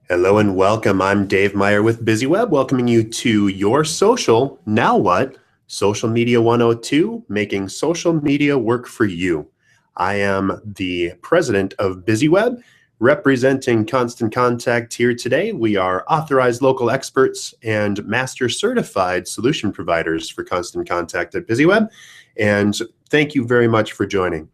Hello and welcome. I'm Dave Meyer with BizzyWeb, welcoming you to Your Social, Now What? Social Media 102, making social media work for you. I am the president of BizzyWeb, representing Constant Contact here today. We are authorized local experts and master certified solution providers for Constant Contact at BizzyWeb. And thank you very much for joining.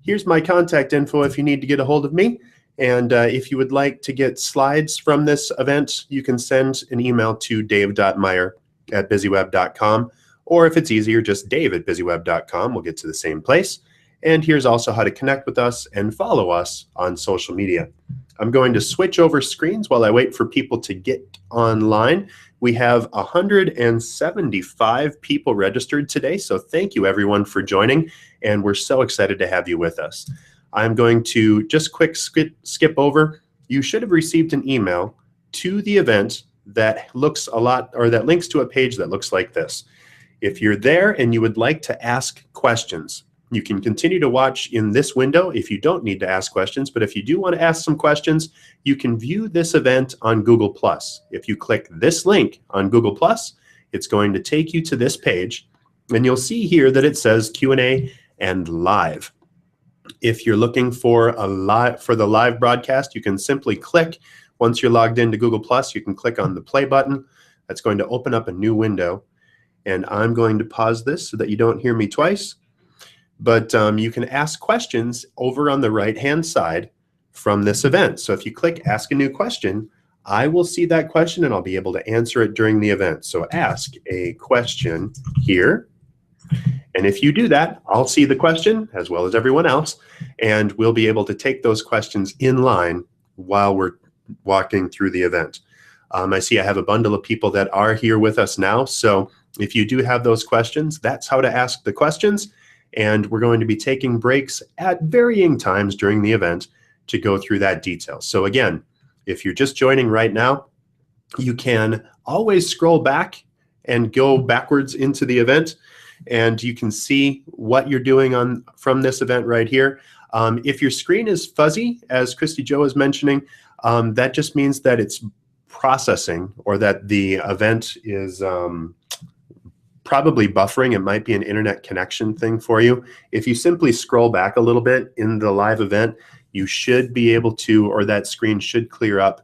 Here's my contact info if you need to get a hold of me. And if you would like to get slides from this event, you can send an email to dave.meyer@bizzyweb.com. Or if it's easier, just dave@bizzyweb.com. We'll get to the same place. And here's also how to connect with us and follow us on social media. I'm going to switch over screens while I wait for people to get online. We have 175 people registered today, so thank you everyone for joining, and we're so excited to have you with us. I'm going to just quick skip over. You should have received an email to the event that looks a lot, or that links to a page that looks like this. If you're there and you would like to ask questions, you can continue to watch in this window if you don't need to ask questions, but if you do want to ask some questions, you can view this event on Google+. If you click this link on Google+, it's going to take you to this page, and you'll see here that it says Q&A and live. If you're looking for the live broadcast, you can simply click. Once you're logged into Google+, you can click on the play button. That's going to open up a new window. And I'm going to pause this so that you don't hear me twice. But you can ask questions over on the right-hand side from this event. So if you click Ask a New Question, I will see that question and I'll be able to answer it during the event. So ask a question here. And if you do that, I'll see the question as well as everyone else, and we'll be able to take those questions in line while we're walking through the event. I see I have a bundle of people that are here with us now, so if you do have those questions, that's how to ask the questions, and we're going to be taking breaks at varying times during the event to go through that detail. So again, if you're just joining right now, you can always scroll back and go backwards into the event, and you can see what you're doing from this event right here. If your screen is fuzzy, as Christy Jo is mentioning, that just means that it's processing, or that the event is probably buffering. It might be an internet connection thing for you. If you simply scroll back a little bit in the live event, you should be able to, or that screen should clear up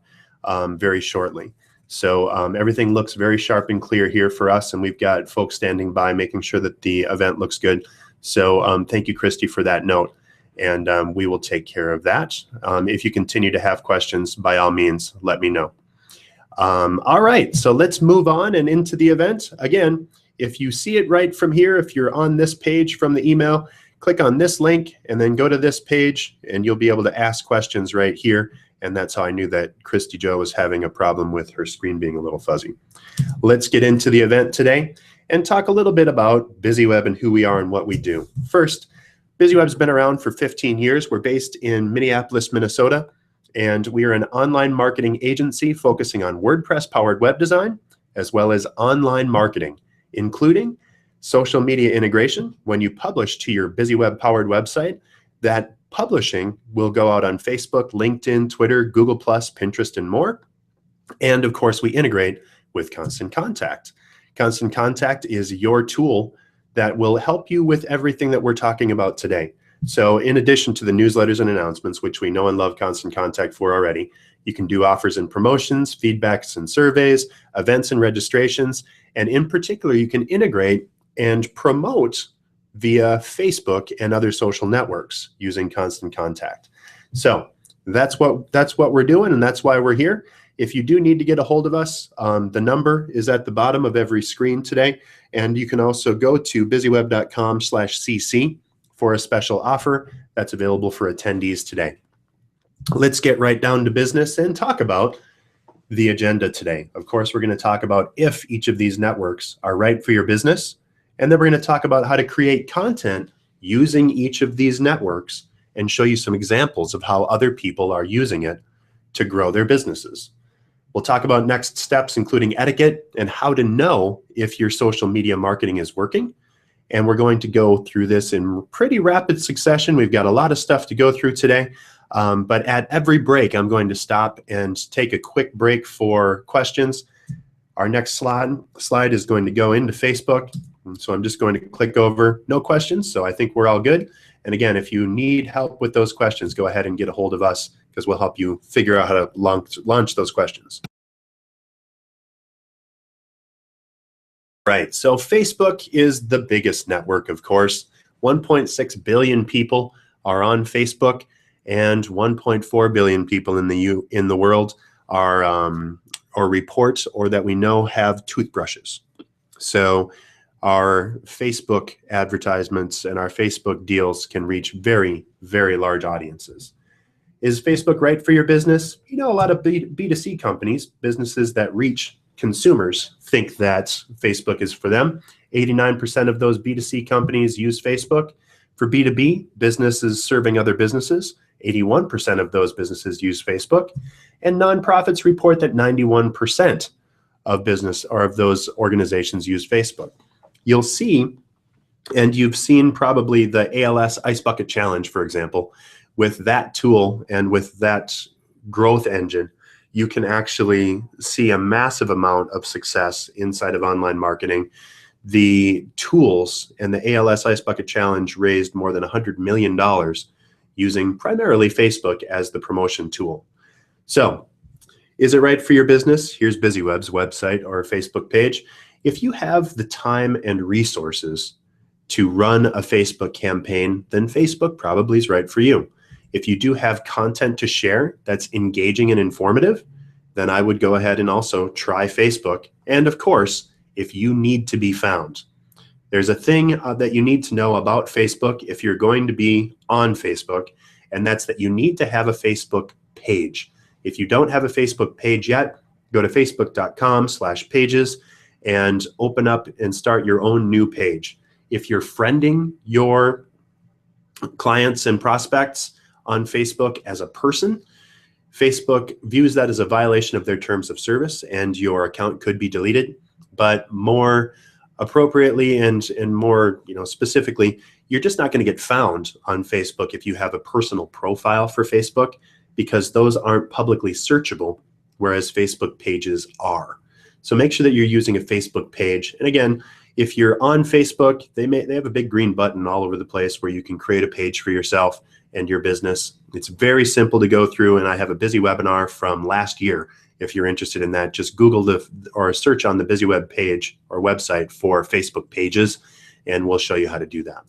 very shortly. So everything looks very sharp and clear here for us, and we've got folks standing by making sure that the event looks good. So thank you, Christy, for that note, and we will take care of that. If you continue to have questions, by all means, let me know. All right, so let's move on and into the event. Again, if you see it right from here, if you're on this page from the email, click on this link and then go to this page, and you'll be able to ask questions right here. And that's how I knew that Christy Jo was having a problem with her screen being a little fuzzy. Let's get into the event today and talk a little bit about BizzyWeb and who we are and what we do. First, BizzyWeb's been around for 15 years. We're based in Minneapolis, Minnesota, and we are an online marketing agency focusing on WordPress-powered web design, as well as online marketing, including social media integration. When you publish to your BizzyWeb-powered website, that publishing will go out on Facebook, LinkedIn, Twitter, Google+, Pinterest, and more. And of course, we integrate with Constant Contact. Constant Contact is your tool that will help you with everything that we're talking about today. So in addition to the newsletters and announcements, which we know and love Constant Contact for already, you can do offers and promotions, feedbacks and surveys, events and registrations, and in particular, you can integrate and promote via Facebook and other social networks using Constant Contact. So that's what we're doing, and that's why we're here. If you do need to get a hold of us, the number is at the bottom of every screen today, and you can also go to bizzyweb.com/cc for a special offer that's available for attendees today. Let's get right down to business and talk about the agenda today. Of course, we're going to talk about if each of these networks are right for your business. And then we're going to talk about how to create content using each of these networks and show you some examples of how other people are using it to grow their businesses. We'll talk about next steps, including etiquette and how to know if your social media marketing is working. And we're going to go through this in pretty rapid succession. We've got a lot of stuff to go through today. But at every break, I'm going to stop and take a quick break for questions. Our next slide is going to go into Facebook. So I'm just going to click over no questions. So I think we're all good. And again, if you need help with those questions, go ahead and get a hold of us because we'll help you figure out how to launch those questions. Right, so Facebook is the biggest network, of course. 1.6 billion people are on Facebook, and 1.4 billion people in the world are or report or that we know have toothbrushes. So our Facebook advertisements and our Facebook deals can reach very, very large audiences. Is Facebook right for your business? You know, a lot of B2C companies, businesses that reach consumers, think that Facebook is for them. 89% of those B2C companies use Facebook. For B2B, businesses serving other businesses, 81% of those businesses use Facebook. And nonprofits report that 91% of business or of those organizations use Facebook. You'll see, and you've seen probably the ALS Ice Bucket Challenge, for example, with that tool and with that growth engine, you can actually see a massive amount of success inside of online marketing. The tools and the ALS Ice Bucket Challenge raised more than $100 million using primarily Facebook as the promotion tool. So, is it right for your business? Here's BizzyWeb's website or Facebook page. If you have the time and resources to run a Facebook campaign, then Facebook probably is right for you. If you do have content to share that's engaging and informative, then I would go ahead and also try Facebook. And of course, if you need to be found, there's a thing that you need to know about Facebook if you're going to be on Facebook, and that's that you need to have a Facebook page. If you don't have a Facebook page yet, go to facebook.com/pages and open up and start your own new page. If you're friending your clients and prospects on Facebook as a person, Facebook views that as a violation of their terms of service and your account could be deleted. But more appropriately and more specifically, you're just not going to get found on Facebook if you have a personal profile for Facebook, because those aren't publicly searchable, whereas Facebook pages are. So make sure that you're using a Facebook page. And again, if you're on Facebook, they have a big green button all over the place where you can create a page for yourself and your business. It's very simple to go through, and I have a BizzyWebinar from last year. If you're interested in that, just Google or search on the BizzyWeb page or website for Facebook pages, and we'll show you how to do that.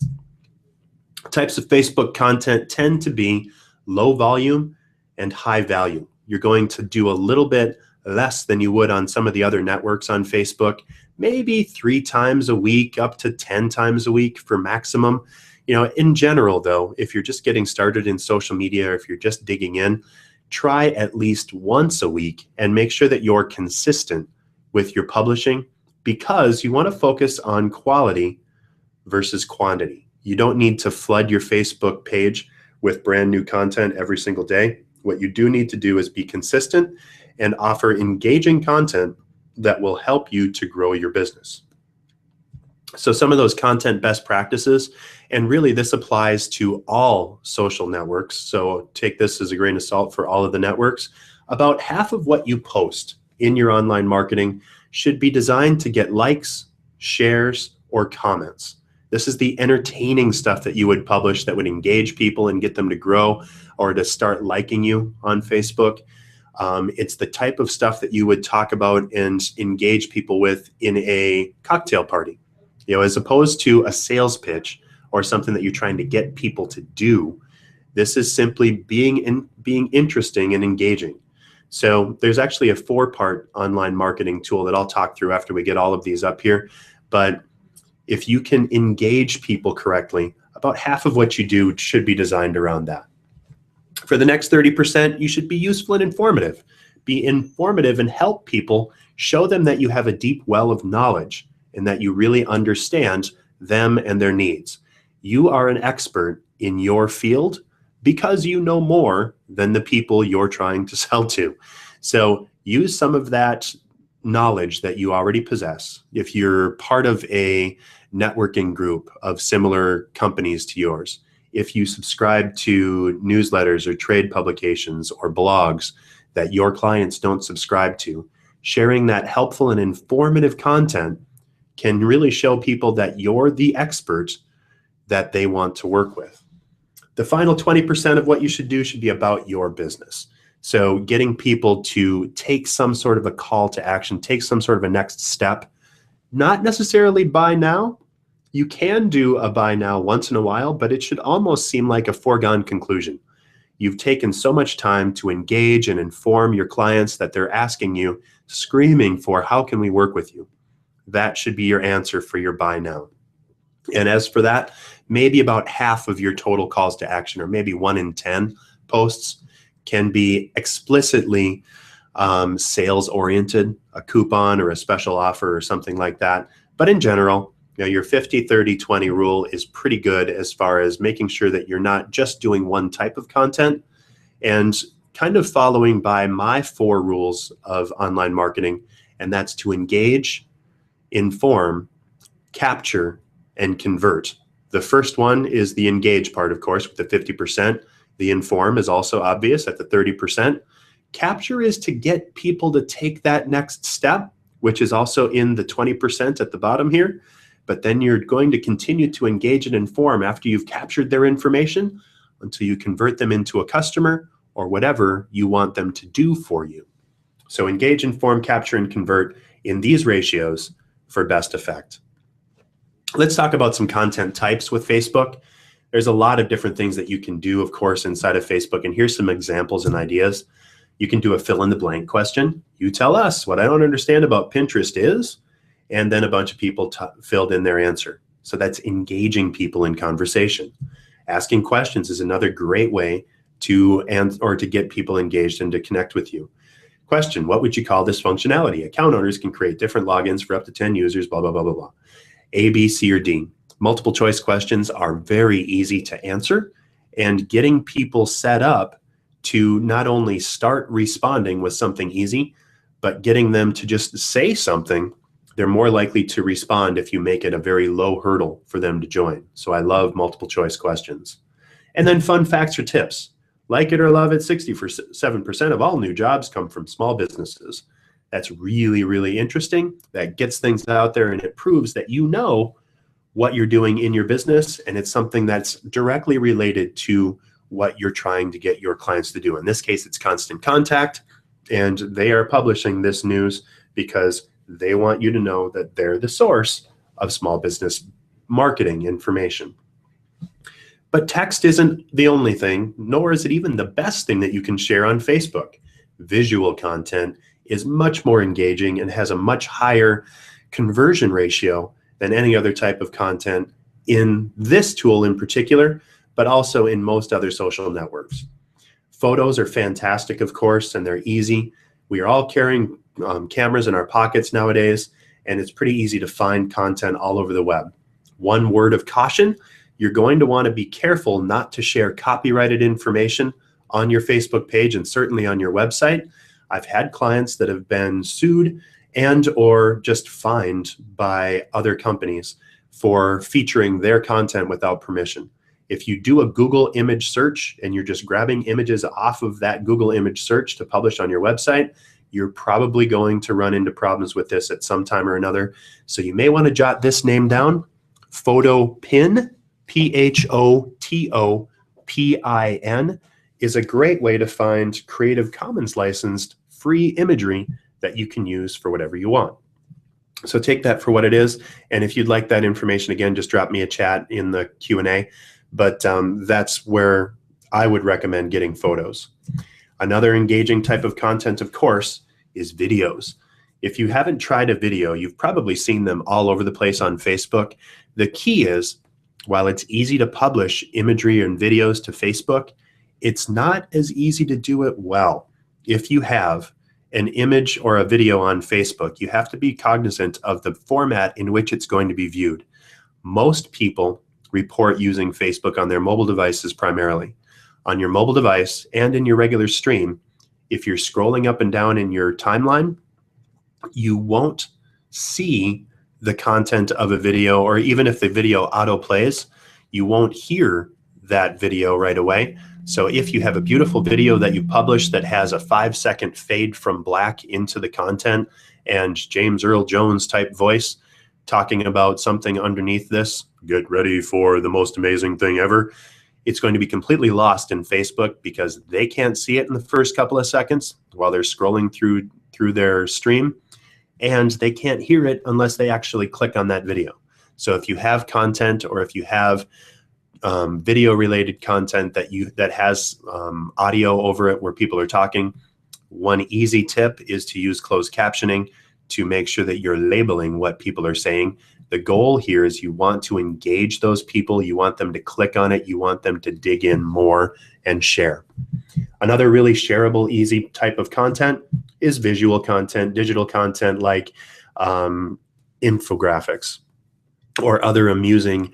Types of Facebook content tend to be low volume and high value. You're going to do a little bit less than you would on some of the other networks on Facebook, maybe 3 times a week, up to 10 times a week for maximum. In general, though, if you're just getting started in social media or if you're just digging in, try at least once a week and make sure that you're consistent with your publishing, because you want to focus on quality versus quantity. You don't need to flood your Facebook page with brand new content every single day. What you do need to do is be consistent and offer engaging content that will help you to grow your business. So some of those content best practices, and really this applies to all social networks, so take this as a grain of salt for all of the networks. About half of what you post in your online marketing should be designed to get likes, shares, or comments. This is the entertaining stuff that you would publish that would engage people and get them to grow or to start liking you on Facebook. It's the type of stuff that you would talk about and engage people with in a cocktail party. As opposed to a sales pitch or something that you're trying to get people to do. This is simply being interesting and engaging. So there's actually a 4-part online marketing tool that I'll talk through after we get all of these up here. But if you can engage people correctly, about half of what you do should be designed around that. For the next 30%, you should be useful and informative. Be informative and help people, show them that you have a deep well of knowledge and that you really understand them and their needs. You are an expert in your field because you know more than the people you're trying to sell to. So use some of that knowledge that you already possess. If you're part of a networking group of similar companies to yours, if you subscribe to newsletters or trade publications or blogs that your clients don't subscribe to, sharing that helpful and informative content can really show people that you're the expert that they want to work with. The final 20% of what you should do should be about your business. So getting people to take some sort of a call to action, take some sort of a next step, not necessarily buy now. You can do a buy now once in a while, but it should almost seem like a foregone conclusion. You've taken so much time to engage and inform your clients that they're asking you, screaming for, how can we work with you? That should be your answer for your buy now. And as for that, maybe about half of your total calls to action, or maybe 1 in 10 posts, can be explicitly sales oriented, a coupon or a special offer or something like that. But in general, your 50-30-20 rule is pretty good as far as making sure that you're not just doing one type of content, and kind of following by my 4 rules of online marketing, and that's to engage, inform, capture, and convert. The first one is the engage part, of course, with the 50%. The inform is also obvious at the 30%. Capture is to get people to take that next step, which is also in the 20% at the bottom here. But then you're going to continue to engage and inform after you've captured their information until you convert them into a customer or whatever you want them to do for you. So engage, inform, capture, and convert in these ratios for best effect. Let's talk about some content types with Facebook. There's a lot of different things that you can do, of course, inside of Facebook. And here's some examples and ideas. You can do a fill in the blank question. You tell us what I don't understand about Pinterest is, and then a bunch of people filled in their answer. So that's engaging people in conversation. Asking questions is another great way to get people engaged and to connect with you. Question, what would you call this functionality? Account owners can create different logins for up to 10 users, blah, blah, blah, blah, blah. A, B, C, or D. Multiple choice questions are very easy to answer, and getting people set up to not only start responding with something easy, but getting them to just say something, they're more likely to respond if you make it a very low hurdle for them to join. So I love multiple choice questions. And then fun facts or tips. Like it or love it, 67% of all new jobs come from small businesses. That's really, really interesting. That gets things out there, and it proves that you know what you're doing in your business, and it's something that's directly related to what you're trying to get your clients to do. In this case, it's Constant Contact, and they are publishing this news because they want you to know that they're the source of small business marketing information. But text isn't the only thing, nor is it even the best thing that you can share on Facebook. Visual content is much more engaging and has a much higher conversion ratio than any other type of content in this tool in particular, but also in most other social networks. Photos are fantastic, of course, and they're easy. We are all carrying cameras in our pockets nowadays, and it's pretty easy to find content all over the web. One word of caution, you're going to want to be careful not to share copyrighted information on your Facebook page and certainly on your website. I've had clients that have been sued and or just fined by other companies for featuring their content without permission. If you do a Google image search and you're just grabbing images off of that Google image search to publish on your website, you're probably going to run into problems with this at some time or another. So you may want to jot this name down. PhotoPin, PHOTOPIN, is a great way to find Creative Commons licensed free imagery that you can use for whatever you want. So take that for what it is. And if you'd like that information, again, just drop me a chat in the Q&A. But that's where I would recommend getting photos. Another engaging type of content, of course, is videos. If you haven't tried a video, you've probably seen them all over the place on Facebook. The key is, while it's easy to publish imagery and videos to Facebook, it's not as easy to do it well. If you have an image or a video on Facebook, you have to be cognizant of the format in which it's going to be viewed. Most people report using Facebook on their mobile devices primarily. On your mobile device and in your regular stream, if you're scrolling up and down in your timeline, you won't see the content of a video, or even if the video auto plays, you won't hear that video right away. So if you have a beautiful video that you published that has a 5-second fade from black into the content and James Earl Jones type voice talking about something underneath this, get ready for the most amazing thing ever, it's going to be completely lost in Facebook because they can't see it in the first couple of seconds while they're scrolling through their stream, and they can't hear it unless they actually click on that video. So if you have content, or if you have video related content that has audio over it where people are talking, one easy tip is to use closed captioning to make sure that you're labeling what people are saying. The goal here is you want to engage those people. You want them to click on it. You want them to dig in more and share. Another really shareable, easy type of content is visual content, digital content like infographics or other amusing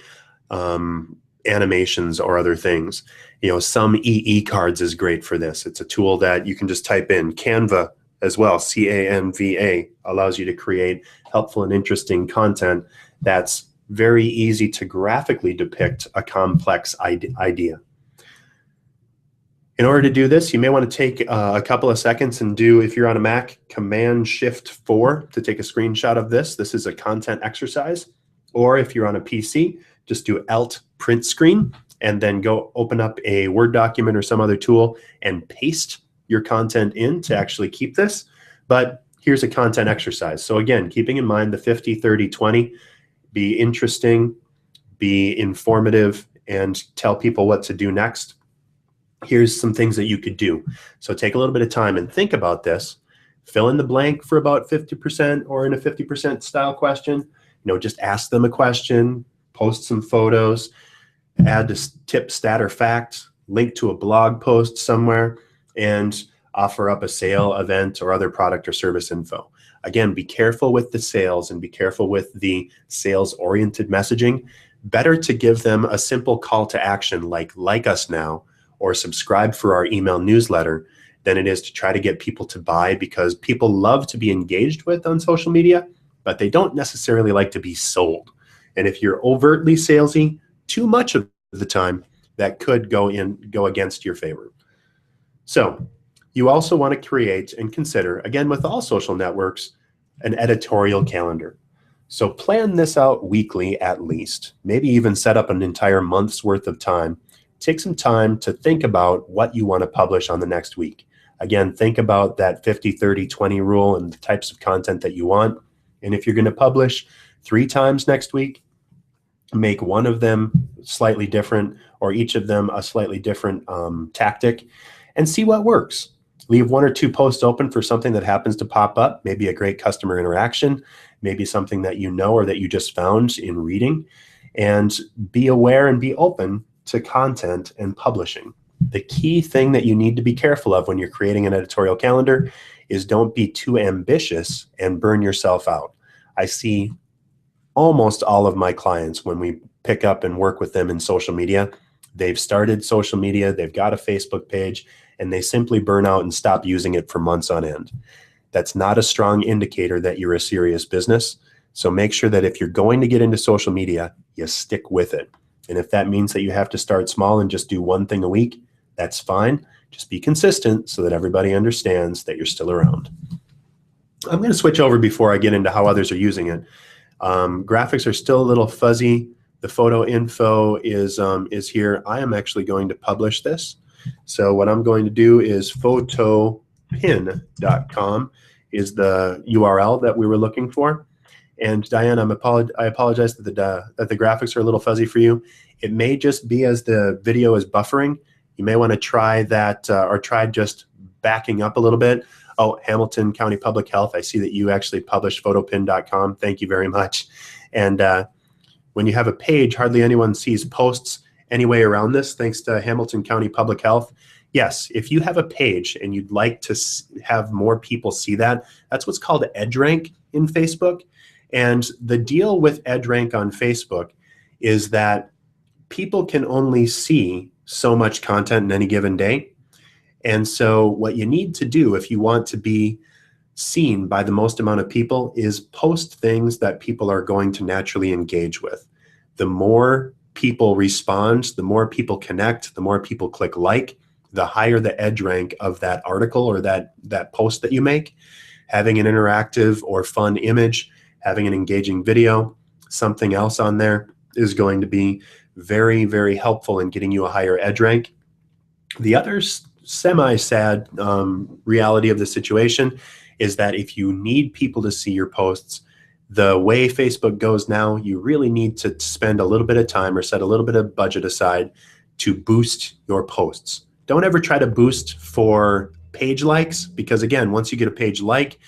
animations or other things. You know, some EE cards is great for this. It's a tool that you can just type in. Canva as well, Canva, allows you to create helpful and interesting content that's very easy to graphically depict a complex idea. In order to do this, you may want to take a couple of seconds and do, if you're on a Mac, Command-Shift-4 to take a screenshot of this. This is a content exercise. Or if you're on a PC, just do Alt print screen and then go open up a Word document or some other tool and paste your content in to actually keep this. But here's a content exercise. So again, keeping in mind the 50, 30, 20, be interesting, be informative, and tell people what to do next. Here's some things that you could do. So take a little bit of time and think about this. Fill in the blank for about 50% or in a 50% style question. You know, just ask them a question, post some photos, add a tip, stat, or fact, link to a blog post somewhere, and offer up a sale, event, or other product or service info. Again, be careful with the sales and be careful with the sales-oriented messaging. Better to give them a simple call to action like us now, or subscribe for our email newsletter, than it is to try to get people to buy, because people love to be engaged with on social media, but they don't necessarily like to be sold. And if you're overtly salesy too much of the time, that could go against your favor. So you also want to create and consider, again with all social networks, an editorial calendar. So plan this out weekly at least, maybe even set up an entire month's worth of time. Take some time to think about what you want to publish on the next week. Again, think about that 50, 30, 20 rule and the types of content that you want. And if you're going to publish 3 times next week, make one of them slightly different, or each of them a slightly different tactic, and see what works. Leave 1 or 2 posts open for something that happens to pop up, maybe a great customer interaction, maybe something that you know or that you just found in reading, and be aware and be open to content and publishing. The key thing that you need to be careful of when you're creating an editorial calendar is don't be too ambitious and burn yourself out. I see almost all of my clients, when we pick up and work with them in social media, they've started social media, they've got a Facebook page, and they simply burn out and stop using it for months on end. That's not a strong indicator that you're a serious business. So make sure that if you're going to get into social media, you stick with it. And if that means that you have to start small and just do 1 thing a week, that's fine. Just be consistent so that everybody understands that you're still around. I'm going to switch over before I get into how others are using it. Graphics are still a little fuzzy. The photo info is here. I am actually going to publish this. So what I'm going to do is photopin.com is the URL that we were looking for. And Diane, I apologize that the graphics are a little fuzzy for you. It may just be as the video is buffering. You may want to try that or try just backing up a little bit. Oh, Hamilton County Public Health, I see that you actually published photopin.com. Thank you very much. And when you have a page, hardly anyone sees posts anyway around this, thanks to Hamilton County Public Health. Yes, if you have a page and you'd like to have more people see that, that's what's called EdgeRank in Facebook. And the deal with EdgeRank on Facebook is that people can only see so much content in any given day. And so what you need to do if you want to be seen by the most amount of people is post things that people are going to naturally engage with. The more people respond, the more people connect, the more people click like, the higher the edge rank of that article or that post that you make. Having an interactive or fun image, having an engaging video, something else on there is going to be very, very helpful in getting you a higher edge rank. The other semi-sad reality of the situation is that if you need people to see your posts, the way Facebook goes now, you really need to spend a little bit of time or set a little bit of budget aside to boost your posts. Don't ever try to boost for page likes, because again, once you get a page like,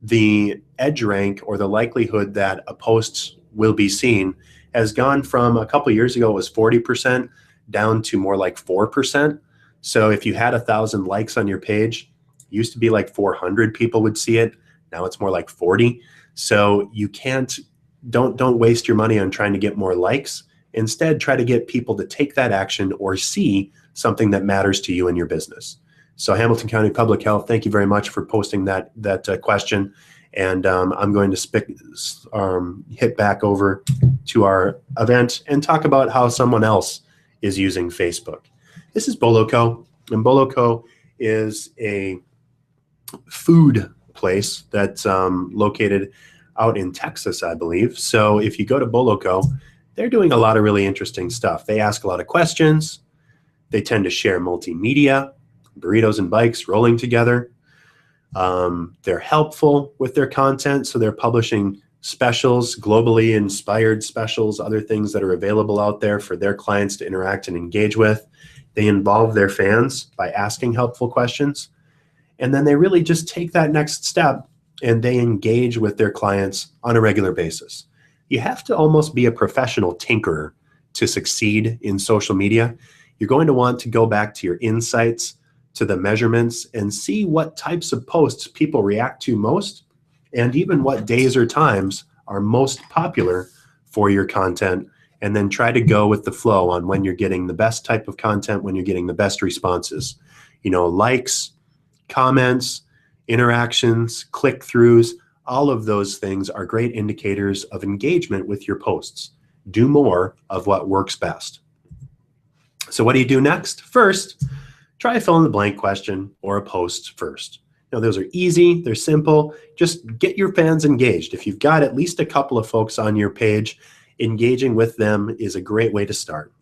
the edge rank or the likelihood that a post will be seen has gone from a couple years ago, it was 40% down to more like 4%. So if you had 1,000 likes on your page, it used to be like 400 people would see it. Now it's more like 40. So you don't waste your money on trying to get more likes. Instead, try to get people to take that action or see something that matters to you and your business. So Hamilton County Public Health, thank you very much for posting that question. And I'm going to hit back over to our event and talk about how someone else is using Facebook. This is Boloco, and Boloco is a food place that's located out in Texas, I believe. So if you go to Boloco, they're doing a lot of really interesting stuff. They ask a lot of questions. They tend to share multimedia, burritos and bikes rolling together. They're helpful with their content, so they're publishing specials, globally inspired specials, other things that are available out there for their clients to interact and engage with. They involve their fans by asking helpful questions. And then they really just take that next step and they engage with their clients on a regular basis. You have to almost be a professional tinkerer to succeed in social media. You're going to want to go back to your insights, to the measurements, and see what types of posts people react to most, and even what days or times are most popular for your content, and then try to go with the flow on when you're getting the best type of content, when you're getting the best responses. You know, likes, comments, interactions, click-throughs, all of those things are great indicators of engagement with your posts. Do more of what works best. So what do you do next? First, try a fill-in-the-blank question or a post first. Now, those are easy, they're simple. Just get your fans engaged. If you've got at least a couple of folks on your page, engaging with them is a great way to start.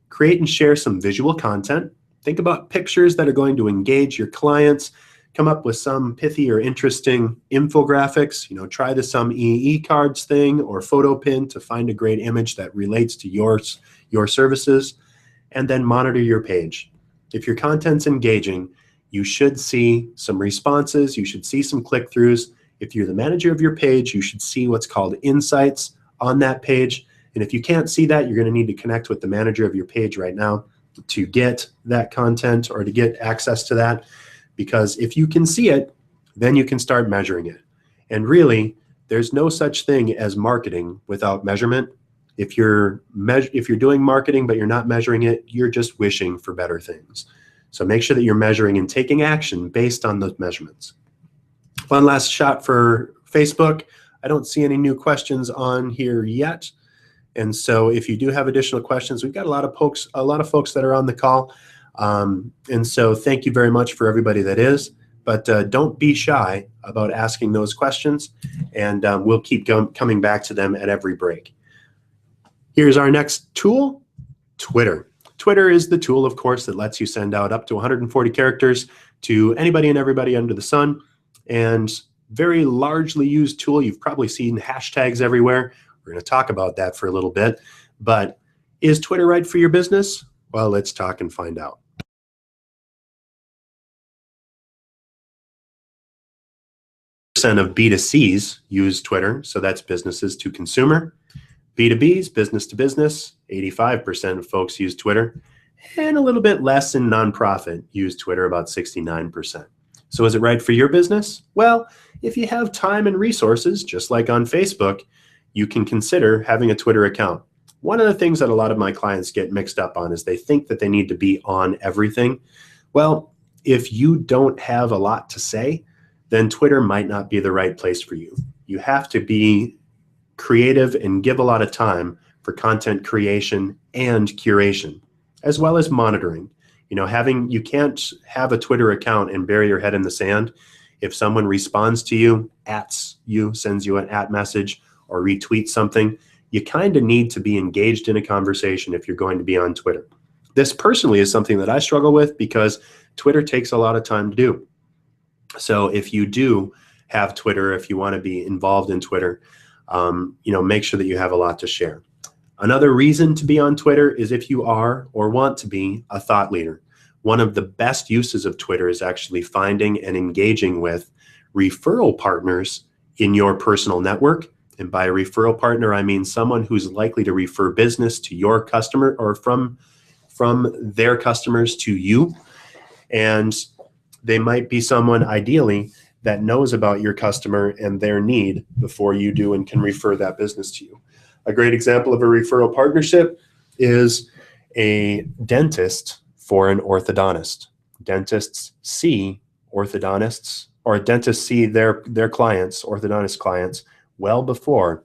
Create and share some visual content. Think about pictures that are going to engage your clients. Come up with some pithy or interesting infographics. You know, try the some EE cards thing or photo pin to find a great image that relates to your services, and then monitor your page. If your content's engaging, you should see some responses, you should see some click-throughs. If you're the manager of your page, you should see what's called insights on that page. And if you can't see that, you're going to need to connect with the manager of your page right now to get that content or to get access to that. Because if you can see it, then you can start measuring it. And really, there's no such thing as marketing without measurement. If you're doing marketing but you're not measuring it, you're just wishing for better things. So make sure that you're measuring and taking action based on those measurements. One last shot for Facebook. I don't see any new questions on here yet. And so if you do have additional questions, we've got a lot of folks that are on the call. And so thank you very much for everybody that is. But don't be shy about asking those questions, and we'll keep coming back to them at every break. Here's our next tool, Twitter. Twitter is the tool, of course, that lets you send out up to 140 characters to anybody and everybody under the sun, and very largely used tool. You've probably seen hashtags everywhere. We're going to talk about that for a little bit. But is Twitter right for your business? Well, let's talk and find out. Of B2Cs use Twitter, so that's businesses to consumer. B2Bs, business to business, 85% of folks use Twitter, and a little bit less in nonprofit use Twitter, about 69%. So is it right for your business? Well, if you have time and resources, just like on Facebook, you can consider having a Twitter account. One of the things that a lot of my clients get mixed up on is they think that they need to be on everything. Well, if you don't have a lot to say, then Twitter might not be the right place for you. You have to be creative and give a lot of time for content creation and curation, as well as monitoring. You can't have a Twitter account and bury your head in the sand. If someone responds to you, sends you an @ message, or retweets something, you kind of need to be engaged in a conversation if you're going to be on Twitter. This personally is something that I struggle with because Twitter takes a lot of time to do. So if you do have Twitter, if you want to be involved in Twitter, make sure that you have a lot to share. Another reason to be on Twitter is if you are or want to be a thought leader. One of the best uses of Twitter is actually finding and engaging with referral partners in your personal network. And by a referral partner, I mean someone who's likely to refer business to your customer or from their customers to you. And they might be someone ideally that knows about your customer and their need before you do and can refer that business to you. A great example of a referral partnership is a dentist for an orthodontist. Dentists see orthodontists, or dentists see their clients, orthodontist clients, well before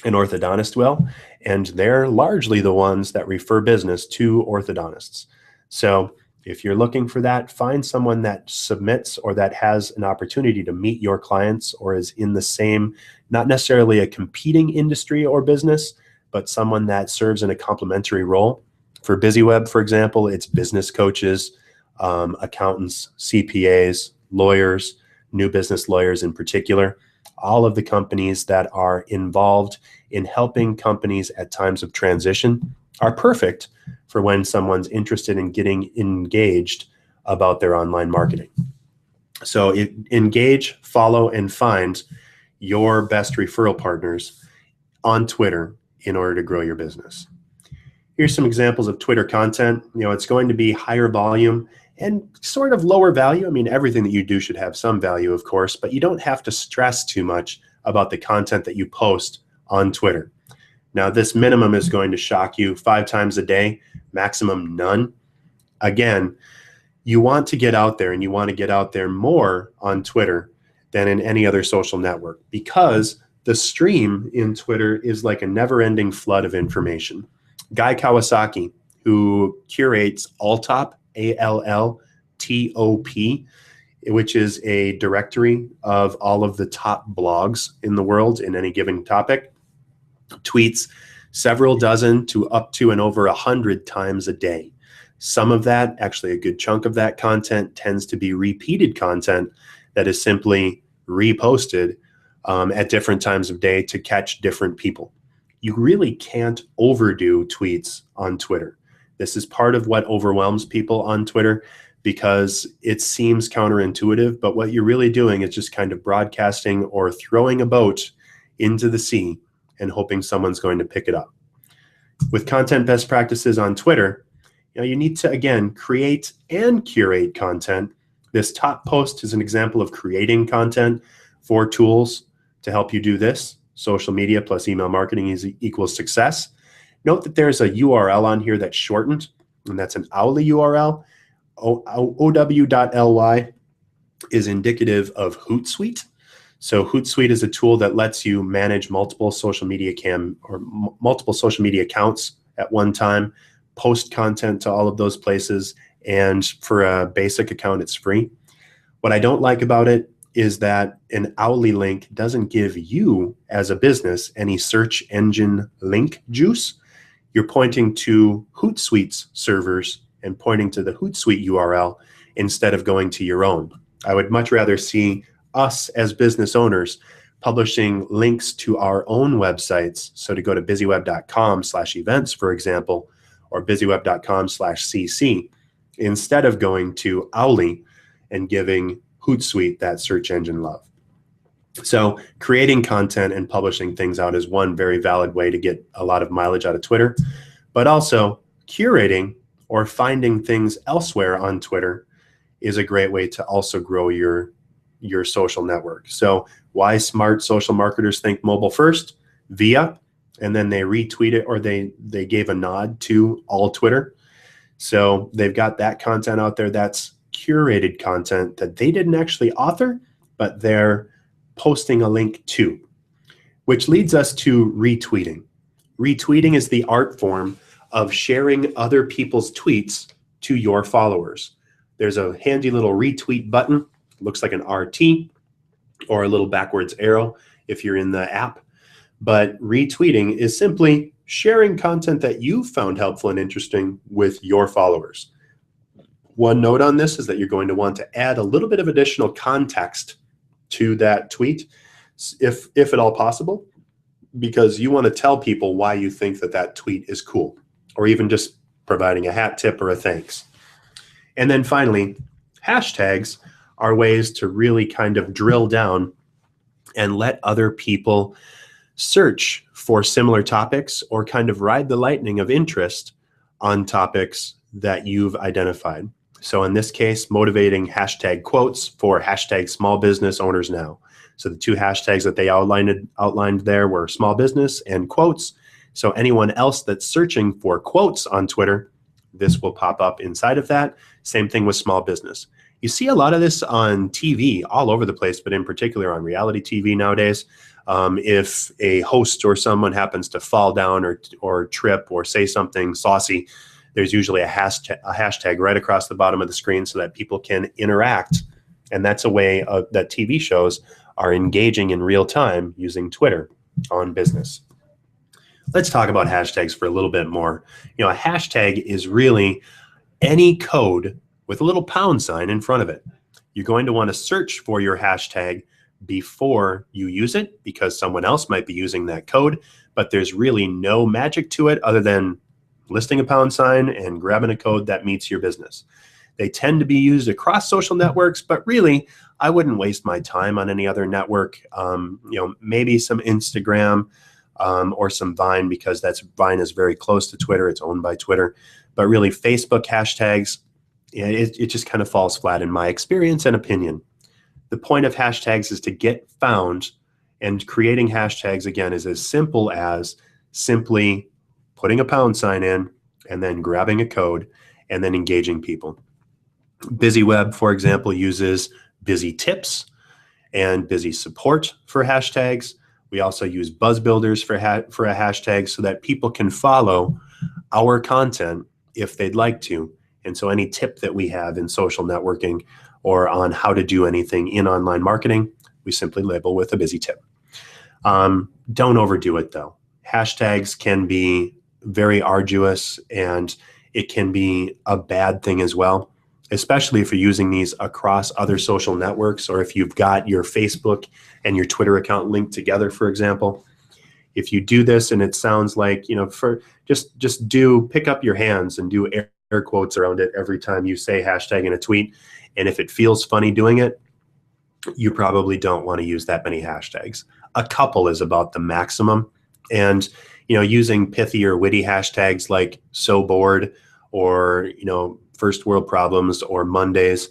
an orthodontist will, and they're largely the ones that refer business to orthodontists. So if you're looking for that, find someone that submits or that has an opportunity to meet your clients or is in the same, not necessarily a competing industry or business, but someone that serves in a complementary role. For BizzyWeb, for example, it's business coaches, accountants, CPAs, lawyers, new business lawyers in particular, all of the companies that are involved in helping companies at times of transition are perfect for when someone's interested in getting engaged about their online marketing. So engage, follow, and find your best referral partners on Twitter in order to grow your business. Here's some examples of Twitter content. It's going to be higher volume and sort of lower value. I mean, everything that you do should have some value, of course, but you don't have to stress too much about the content that you post on Twitter. Now, this minimum is going to shock you: 5 times a day, maximum none. Again, you want to get out there, and you want to get out there more on Twitter than in any other social network, because the stream in Twitter is like a never-ending flood of information. Guy Kawasaki, who curates Alltop, ALLTOP, which is a directory of all of the top blogs in the world in any given topic, tweets several dozen to up to and over 100 times a day. Some of that, actually a good chunk of that content, tends to be repeated content that is simply reposted at different times of day to catch different people. You really can't overdo tweets on Twitter. This is part of what overwhelms people on Twitter because it seems counterintuitive, but what you're really doing is just kind of broadcasting or throwing a boat into the sea and hoping someone's going to pick it up. With content best practices on Twitter, you need to, again, create and curate content. This top post is an example of creating content. 4 tools to help you do this. Social media plus email marketing equals success. Note that there's a URL on here that's shortened, and that's an Owly URL. ow.ly is indicative of Hootsuite. So Hootsuite is a tool that lets you manage multiple social media accounts at one time, post content to all of those places, and for a basic account, it's free. What I don't like about it is that an Owly link doesn't give you, as a business, any search engine link juice. You're pointing to Hootsuite's servers and pointing to the Hootsuite URL instead of going to your own. I would much rather see us as business owners publishing links to our own websites. So to go to BizzyWeb.com/events, for example, or BizzyWeb.com/cc, instead of going to Owly and giving Hootsuite that search engine love. So creating content and publishing things out is one very valid way to get a lot of mileage out of Twitter, but also curating or finding things elsewhere on Twitter is a great way to also grow your social network. So why smart social marketers think mobile first? Via, and then they retweet it, or they gave a nod to all Twitter. So they've got that content out there that's curated content that they didn't actually author, but they're posting a link to, which leads us to retweeting. Retweeting is the art form of sharing other people's tweets to your followers. There's a handy little retweet button, looks like an RT or a little backwards arrow if you're in the app. But retweeting is simply sharing content that you found helpful and interesting with your followers. One note on this is that you're going to want to add a little bit of additional context to that tweet, if at all possible, because you want to tell people why you think that that tweet is cool, or even just providing a hat tip or a thanks. And then finally, hashtags are ways to really kind of drill down and let other people search for similar topics or kind of ride the lightning of interest on topics that you've identified. So in this case, motivating hashtag quotes for hashtag small business owners now. So the two hashtags that they outlined there were small business and quotes. So anyone else that's searching for quotes on Twitter, this will pop up inside of that. Same thing with small business. You see a lot of this on TV all over the place, but in particular on reality TV nowadays. If a host or someone happens to fall down or trip or say something saucy, there's usually a hashtag right across the bottom of the screen so that people can interact. And that's a way that TV shows are engaging in real time using Twitter on business. Let's talk about hashtags for a little bit more. A hashtag is really any code with a little pound sign in front of it. You're going to want to search for your hashtag before you use it because someone else might be using that code, but there's really no magic to it other than listing a pound sign and grabbing a code that meets your business. They tend to be used across social networks, but really, I wouldn't waste my time on any other network. Maybe some Instagram or some Vine, because Vine is very close to Twitter. It's owned by Twitter. But really, Facebook hashtags, it just kind of falls flat in my experience and opinion. The point of hashtags is to get found, and creating hashtags, again, is as simple as simply putting a pound sign in and then grabbing a code and then engaging people. BizzyWeb, for example, uses Busy Tips and Busy Support for hashtags. We also use Buzz Builders for a hashtag so that people can follow our content if they'd like to. And so any tip that we have in social networking or on how to do anything in online marketing, we simply label with a busy tip. Don't overdo it though. Hashtags can be very arduous and it can be a bad thing as well, especially if you're using these across other social networks, or if you've got your Facebook and your Twitter account linked together, for example. If you do this and it sounds like, just pick up your hands and do air quotes around it every time you say hashtag in a tweet. And if it feels funny doing it, you probably don't want to use that many hashtags. A couple is about the maximum. And, using pithy or witty hashtags like so bored or, first world problems or Mondays,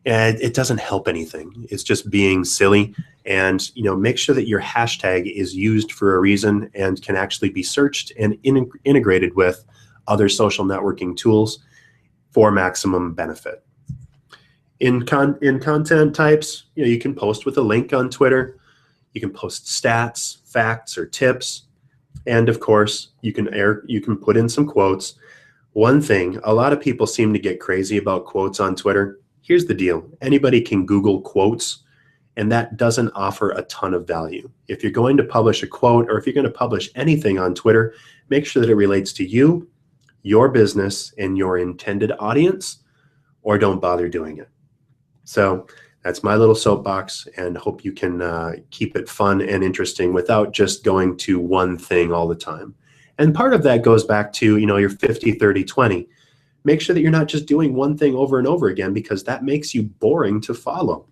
it doesn't help anything. It's just being silly. And, make sure that your hashtag is used for a reason and can actually be searched and integrated with other social networking tools for maximum benefit. In content types, you can post with a link on Twitter. You can post stats, facts, or tips. And of course, you can put in some quotes. One thing, a lot of people seem to get crazy about quotes on Twitter. Here's the deal. Anybody can Google quotes, and that doesn't offer a ton of value. If you're going to publish a quote, or if you're going to publish anything on Twitter, make sure that it relates to you, your business, and your intended audience, or don't bother doing it. So that's my little soapbox, and hope you can keep it fun and interesting without just going to one thing all the time. And part of that goes back to, your 50-30-20. Make sure that you're not just doing one thing over and over again, because that makes you boring to follow.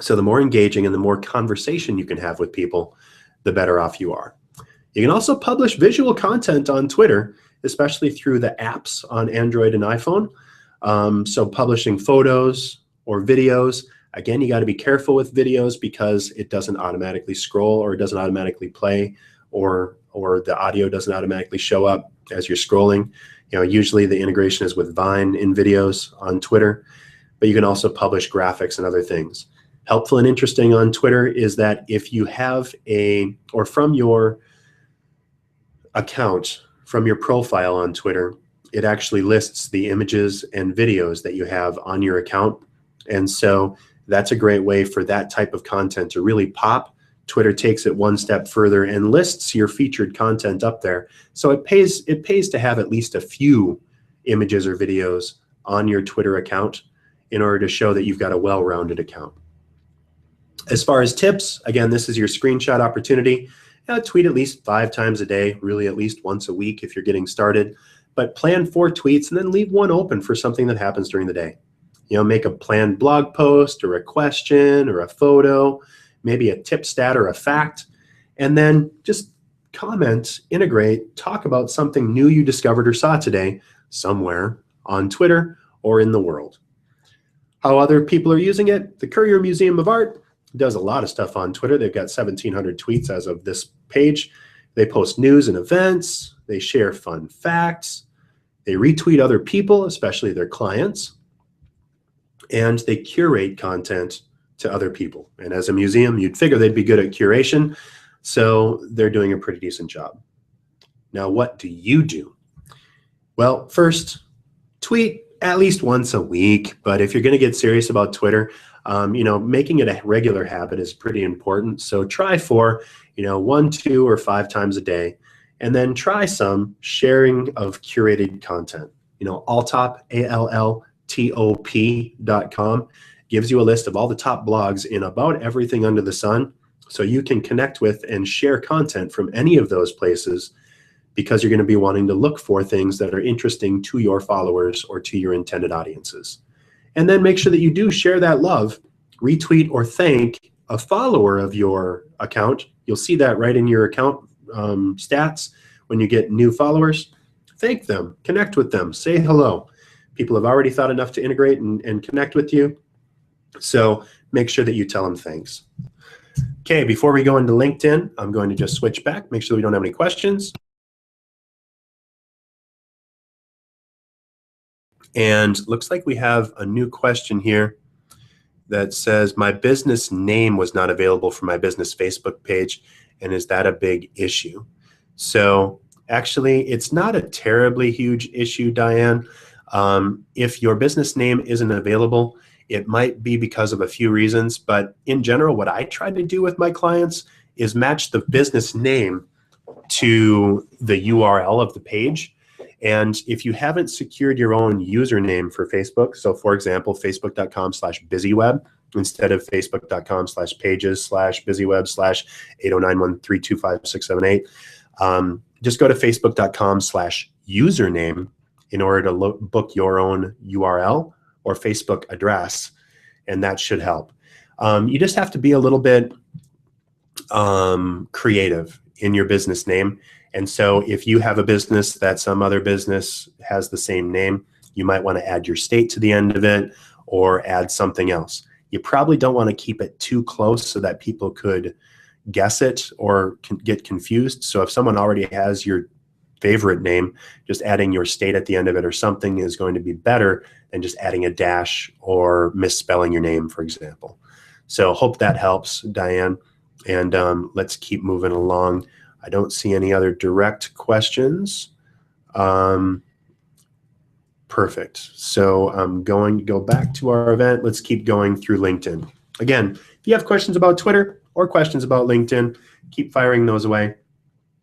So the more engaging and the more conversation you can have with people, the better off you are. You can also publish visual content on Twitter, especially through the apps on Android and iPhone. So publishing photos or videos. Again, you got to be careful with videos because it doesn't automatically scroll, or it doesn't automatically play, or the audio doesn't automatically show up as you're scrolling. Usually the integration is with Vine in videos on Twitter, but you can also publish graphics and other things. Helpful and interesting on Twitter is that if you have from your account from your profile on Twitter, it actually lists the images and videos that you have on your account. And so that's a great way for that type of content to really pop. Twitter takes it one step further and lists your featured content up there. So it pays to have at least a few images or videos on your Twitter account in order to show that you've got a well-rounded account. As far as tips, again, this is your screenshot opportunity. Tweet at least 5 times a day, really at least once a week if you're getting started. But plan 4 tweets and then leave one open for something that happens during the day. Make a planned blog post or a question or a photo, maybe a tip stat or a fact, and then just comment, integrate, talk about something new you discovered or saw today somewhere on Twitter or in the world. How other people are using it, the Courier Museum of Art does a lot of stuff on Twitter. They've got 1,700 tweets as of this page. They post news and events. They share fun facts. They retweet other people, especially their clients. And they curate content to other people. And as a museum, you'd figure they'd be good at curation. So they're doing a pretty decent job. Now, what do you do? Well, first, tweet at least once a week. But if you're going to get serious about Twitter, making it a regular habit is pretty important. So try for, 1, 2, or 5 times a day, and then try some sharing of curated content. Alltop, ALLTOP.com gives you a list of all the top blogs in about everything under the sun, so you can connect with and share content from any of those places, because you're going to be wanting to look for things that are interesting to your followers or to your intended audiences. And then make sure that you do share that love, retweet or thank a follower of your account. You'll see that right in your account stats when you get new followers. Thank them, connect with them, say hello. People have already thought enough to integrate and connect with you. So make sure that you tell them thanks. Okay, before we go into LinkedIn, I'm going to just switch back, make sure we don't have any questions. And looks like we have a new question here that says, my business name was not available for my business Facebook page, and is that a big issue? So actually, it's not a terribly huge issue, Diane. If your business name isn't available, it might be because of a few reasons, but in general, what I try to do with my clients is match the business name to the URL of the page. And if you haven't secured your own username for Facebook, so for example, facebook.com/BizzyWeb instead of facebook.com/pages/BizzyWeb/8091325678, just go to facebook.com/username in order to book your own URL or Facebook address, and that should help. You just have to be a little bit creative in your business name. And so if you have a business that some other business has the same name, you might want to add your state to the end of it or add something else. You probably don't want to keep it too close so that people could guess it or get confused. So if someone already has your favorite name, just adding your state at the end of it or something is going to be better than just adding a dash or misspelling your name, for example. So hope that helps, Diane. And let's keep moving along. I don't see any other direct questions. Perfect. So I'm going to go back to our event. Let's keep going through LinkedIn. Again, if you have questions about Twitter or questions about LinkedIn, keep firing those away,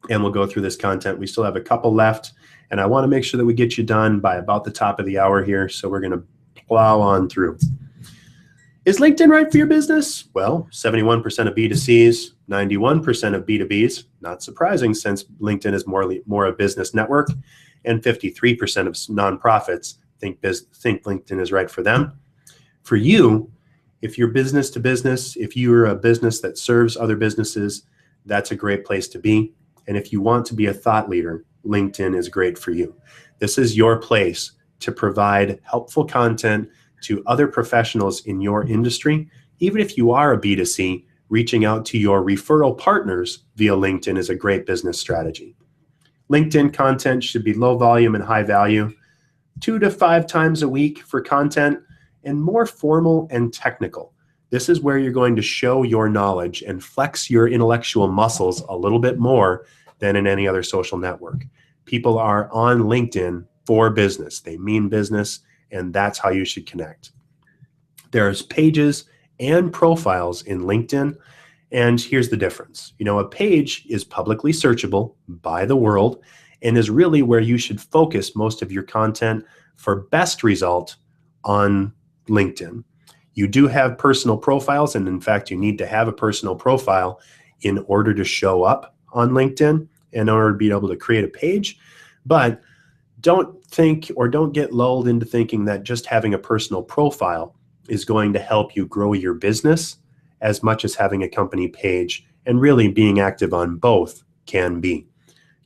and we'll go through this content. We still have a couple left, and I want to make sure that we get you done by about the top of the hour here, so we're going to plow on through. Is LinkedIn right for your business? Well, 71% of B2Cs, 91% of B2Bs, not surprising since LinkedIn is more a business network, and 53% of nonprofits think LinkedIn is right for them. For you, if you're business to business, if you're a business that serves other businesses, that's a great place to be. And if you want to be a thought leader, LinkedIn is great for you. This is your place to provide helpful content to other professionals in your industry. Even if you are a B2C, reaching out to your referral partners via LinkedIn is a great business strategy. LinkedIn content should be low volume and high value, 2 to 5 times a week for content, and more formal and technical. This is where you're going to show your knowledge and flex your intellectual muscles a little bit more than in any other social network. People are on LinkedIn for business. They mean business, and that's how you should connect. There's pages and profiles in LinkedIn, and here's the difference. A page is publicly searchable by the world and is really where you should focus most of your content for best result on LinkedIn. You do have personal profiles, and in fact, you need to have a personal profile in order to show up on LinkedIn, in order to be able to create a page. But don't think, or don't get lulled into thinking that just having a personal profile is going to help you grow your business as much as having a company page, and really being active on both can be.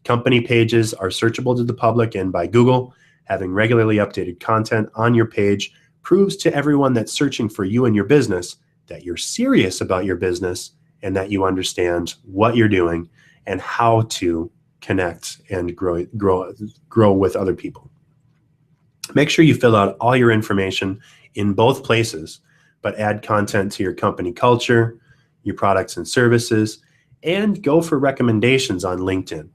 Company pages are searchable to the public and by Google. Having regularly updated content on your page proves to everyone that's searching for you and your business that you're serious about your business and that you understand what you're doing and how to connect and grow with other people. Make sure you fill out all your information in both places, but add content to your company culture, your products and services, and go for recommendations on LinkedIn.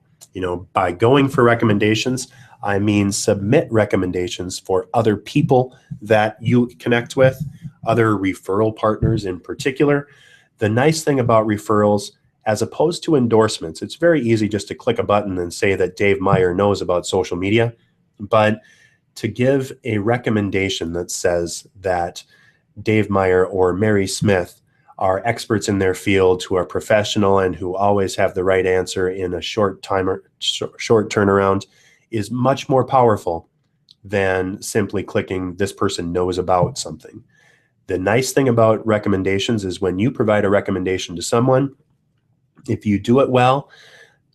By going for recommendations, I mean submit recommendations for other people that you connect with, other referral partners in particular. The nice thing about referrals, as opposed to endorsements, it's very easy just to click a button and say that Dave Meyer knows about social media, but to give a recommendation that says that Dave Meyer or Mary Smith are experts in their field, who are professional and who always have the right answer in a short turnaround, is much more powerful than simply clicking "this person knows about something." The nice thing about recommendations is when you provide a recommendation to someone, if you do it well,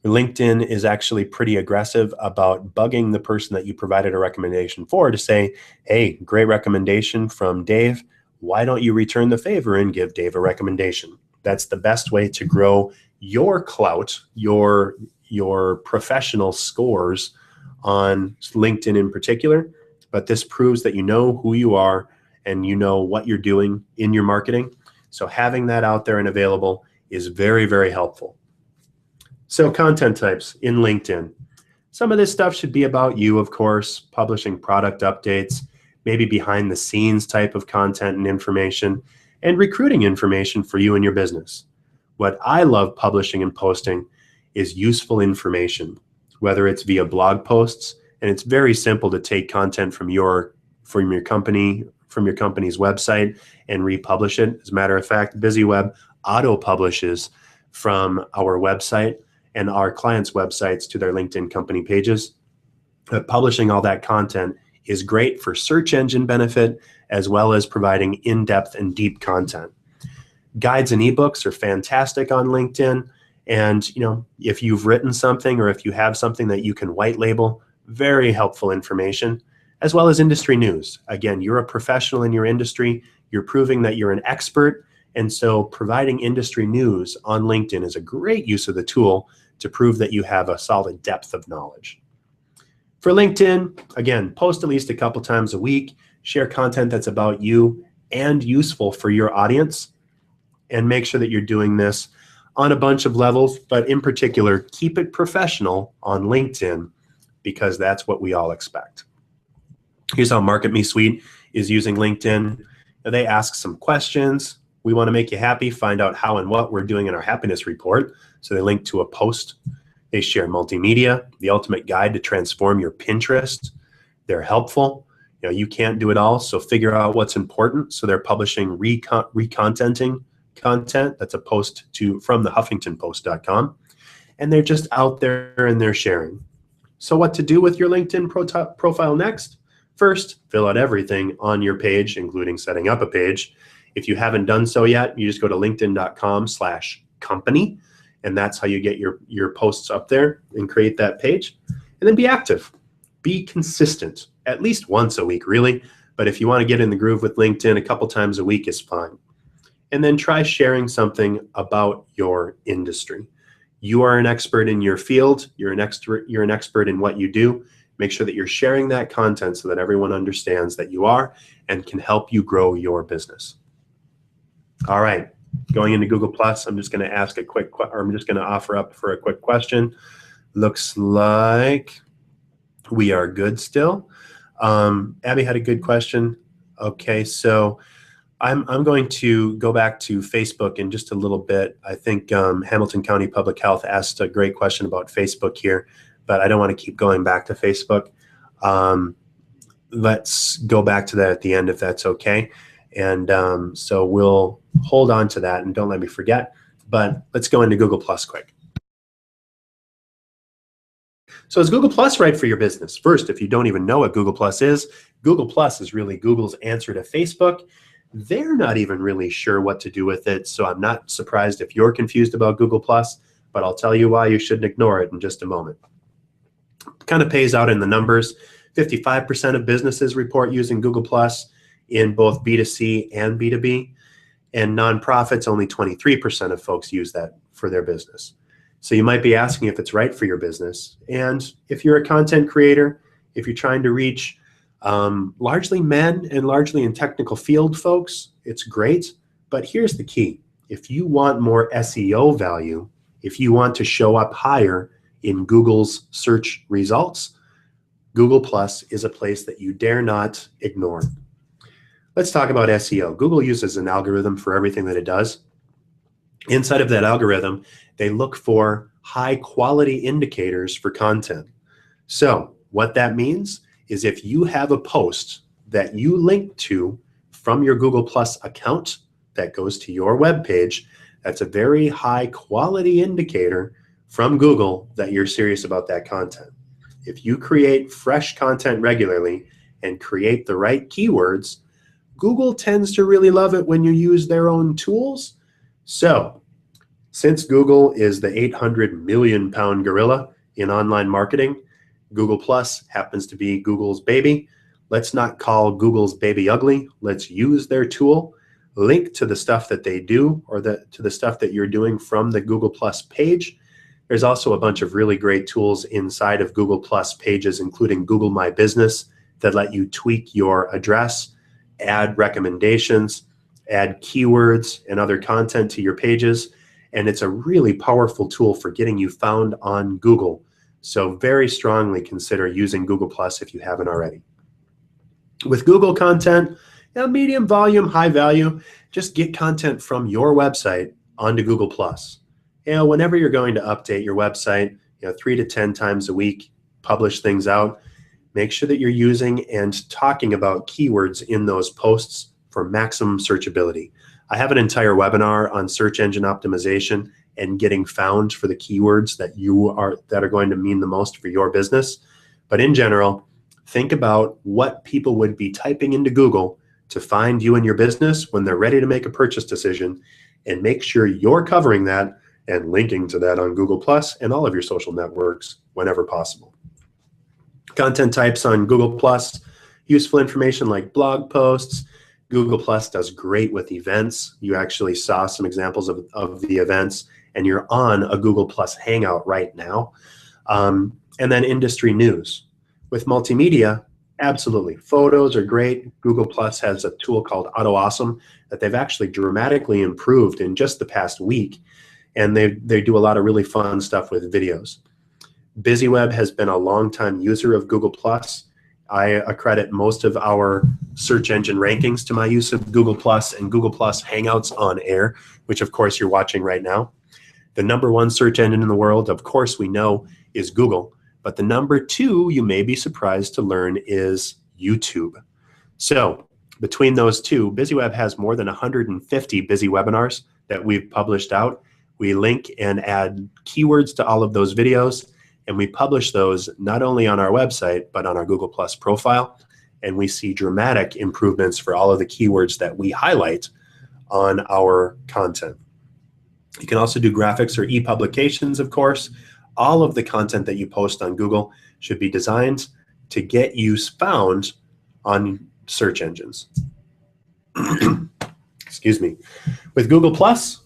LinkedIn is actually pretty aggressive about bugging the person that you provided a recommendation for to say, "Hey, great recommendation from Dave. Why don't you return the favor and give Dave a recommendation?" That's the best way to grow your clout, your professional scores on LinkedIn in particular. But this proves that you know who you are and you know what you're doing in your marketing. So having that out there and available is very, very helpful. So content types in LinkedIn. Some of this stuff should be about you, of course, publishing product updates, maybe behind the scenes type of content and information, and recruiting information for you and your business. What I love publishing and posting is useful information, whether it's via blog posts, and it's very simple to take content from your company's website and republish it. As a matter of fact, BizzyWeb auto publishes from our website and our clients' websites to their LinkedIn company pages. Publishing all that content is great for search engine benefit, as well as providing in-depth and deep content. Guides and ebooks are fantastic on LinkedIn. And if you've written something or if you have something that you can white label, very helpful information, as well as industry news. Again, you're a professional in your industry. You're proving that you're an expert. And so providing industry news on LinkedIn is a great use of the tool to prove that you have a solid depth of knowledge. For LinkedIn, again, post at least a couple times a week, share content that's about you and useful for your audience, and make sure that you're doing this on a bunch of levels, but in particular, keep it professional on LinkedIn, because that's what we all expect. Here's how Market Me Suite is using LinkedIn. They ask some questions. We want to make you happy, find out how and what we're doing in our happiness report. So they link to a post. They share multimedia, the ultimate guide to transform your Pinterest. They're helpful. You can't do it all, so figure out what's important. So they're publishing recontenting content. That's a post from the HuffingtonPost.com. And they're just out there and they're sharing. So what to do with your LinkedIn profile next? First, fill out everything on your page, including setting up a page. If you haven't done so yet, you just go to linkedin.com/company, and that's how you get your posts up there and create that page. And then be active. Be consistent, at least once a week, really. But if you want to get in the groove with LinkedIn, a couple times a week is fine. And then try sharing something about your industry. You are an expert in your field. You're an expert in what you do. Make sure that you're sharing that content so that everyone understands that you are and can help you grow your business. All right, going into Google Plus, I'm just going to offer up for a quick question. Looks like we are good still. Abby had a good question. Okay, so I'm going to go back to Facebook in just a little bit. I think Hamilton County Public Health asked a great question about Facebook here, but I don't want to keep going back to Facebook. Let's go back to that at the end if that's okay. And so we'll hold on to that and don't let me forget. But let's go into Google Plus quick. So is Google Plus right for your business? First, if you don't even know what Google Plus is really Google's answer to Facebook. They're not even really sure what to do with it, so I'm not surprised if you're confused about Google Plus, but I'll tell you why you shouldn't ignore it in just a moment. It kind of pays out in the numbers. 55% of businesses report using Google Plus in both B2C and B2B, and nonprofits, only 23% of folks use that for their business. So you might be asking if it's right for your business. And if you're a content creator, if you're trying to reach largely men and largely in technical field folks, it's great. But here's the key. If you want more SEO value, if you want to show up higher in Google's search results, Google Plus is a place that you dare not ignore. Let's talk about SEO. Google uses an algorithm for everything that it does. Inside of that algorithm, they look for high quality indicators for content. So what that means is if you have a post that you link to from your Google Plus account that goes to your web page, that's a very high quality indicator from Google that you're serious about that content. If you create fresh content regularly and create the right keywords, Google tends to really love it when you use their own tools. So since Google is the 800 million pound gorilla in online marketing, Google Plus happens to be Google's baby. Let's not call Google's baby ugly. Let's use their tool, link to the stuff that they do or to the stuff that you're doing from the Google Plus page. There's also a bunch of really great tools inside of Google Plus pages, including Google My Business, that let you tweak your address, add recommendations, add keywords and other content to your pages. And it's a really powerful tool for getting you found on Google. So very strongly consider using Google Plus if you haven't already. With Google content, medium volume, high value, just get content from your website onto Google Plus. Whenever you're going to update your website, 3 to 10 times a week, publish things out, make sure that you're using and talking about keywords in those posts for maximum searchability. I have an entire webinar on search engine optimization and getting found for the keywords that are going to mean the most for your business. But in general, think about what people would be typing into Google to find you and your business when they're ready to make a purchase decision, and make sure you're covering that and linking to that on Google Plus and all of your social networks whenever possible. Content types on Google Plus, useful information like blog posts. Google Plus does great with events. You actually saw some examples of the events, and you're on a Google Plus Hangout right now. And then industry news. With multimedia, absolutely. Photos are great. Google Plus has a tool called Auto Awesome that they've actually dramatically improved in just the past week. And they do a lot of really fun stuff with videos. BizzyWeb has been a longtime user of Google Plus. I accredit most of our search engine rankings to my use of Google Plus and Google Plus Hangouts on Air, which of course you're watching right now. The #1 search engine in the world, of course we know, is Google. But the #2, you may be surprised to learn, is YouTube. So between those two, BizzyWeb has more than 150 BizzyWebinars that we've published out. We link and add keywords to all of those videos, and we publish those not only on our website, but on our Google Plus profile. And we see dramatic improvements for all of the keywords that we highlight on our content. You can also do graphics or e-publications, of course. All of the content that you post on Google should be designed to get you found on search engines. Excuse me. With Google Plus,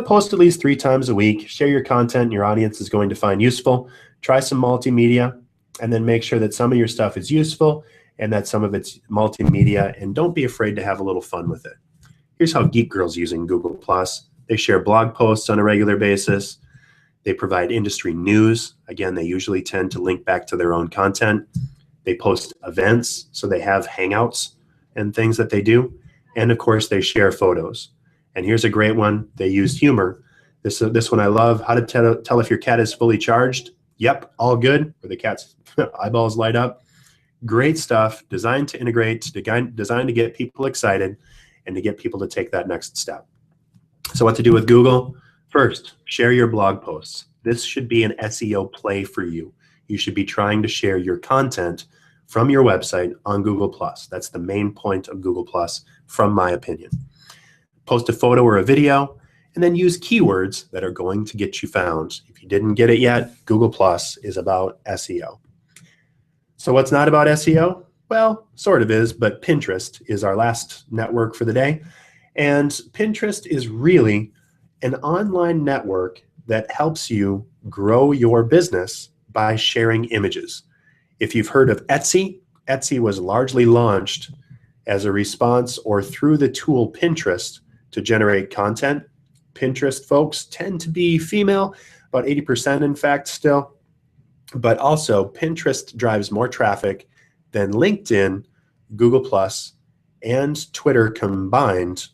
post at least 3 times a week. Share your content your audience is going to find useful. Try some multimedia, and then make sure that some of your stuff is useful and that some of it's multimedia, and don't be afraid to have a little fun with it. Here's how Geek Girl's using Google Plus. They share blog posts on a regular basis. They provide industry news. Again, they usually tend to link back to their own content. They post events, so they have hangouts and things that they do. And of course, they share photos. And here's a great one. They use humor. This one I love. How to tell if your cat is fully charged. Yep, all good. Where the cat's eyeballs light up. Great stuff, designed to integrate, designed to get people excited and to get people to take that next step. So what to do with Google? First, share your blog posts. This should be an SEO play for you. You should be trying to share your content from your website on Google+. That's the main point of Google+, from my opinion. Post a photo or a video, and then use keywords that are going to get you found. If you didn't get it yet, Google+ is about SEO. So what's not about SEO? Well, sort of is, but Pinterest is our last network for the day. And Pinterest is really an online network that helps you grow your business by sharing images. If you've heard of Etsy, Etsy was largely launched as a response or through the tool Pinterest to generate content. Pinterest folks tend to be female, about 80% in fact still. But also Pinterest drives more traffic than LinkedIn, Google+, and Twitter combined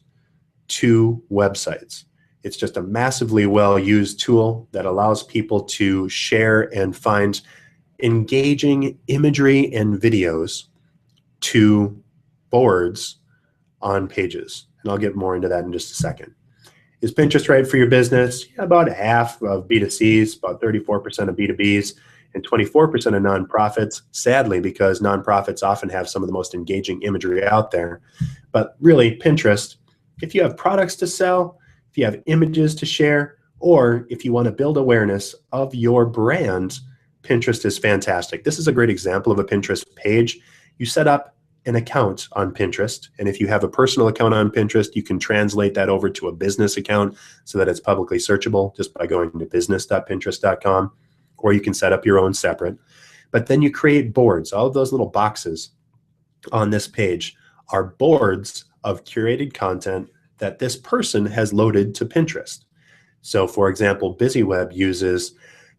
to websites. It's just a massively well-used tool that allows people to share and find engaging imagery and videos to boards on pages. And I'll get more into that in just a second. Is Pinterest right for your business? Yeah, about half of B2Cs, about 34% of B2Bs, and 24% of nonprofits, sadly, because nonprofits often have some of the most engaging imagery out there. But really, Pinterest, if you have products to sell, if you have images to share, or if you want to build awareness of your brand, Pinterest is fantastic. This is a great example of a Pinterest page. You set up an account on Pinterest, and if you have a personal account on Pinterest, you can translate that over to a business account so that it's publicly searchable just by going to business.pinterest.com, or you can set up your own separate. But then you create boards. All of those little boxes on this page are boards of curated content that this person has loaded to Pinterest. So for example, BizzyWeb uses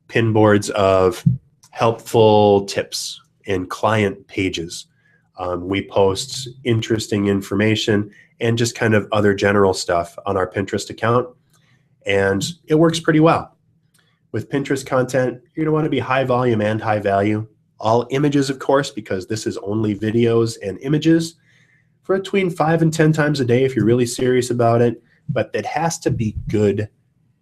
pin boards of helpful tips and client pages. We post interesting information and just kind of other general stuff on our Pinterest account, and it works pretty well. With Pinterest content, you're going to want to be high volume and high value. All images, of course, because this is only videos and images, for between 5 and 10 times a day if you're really serious about it. But it has to be good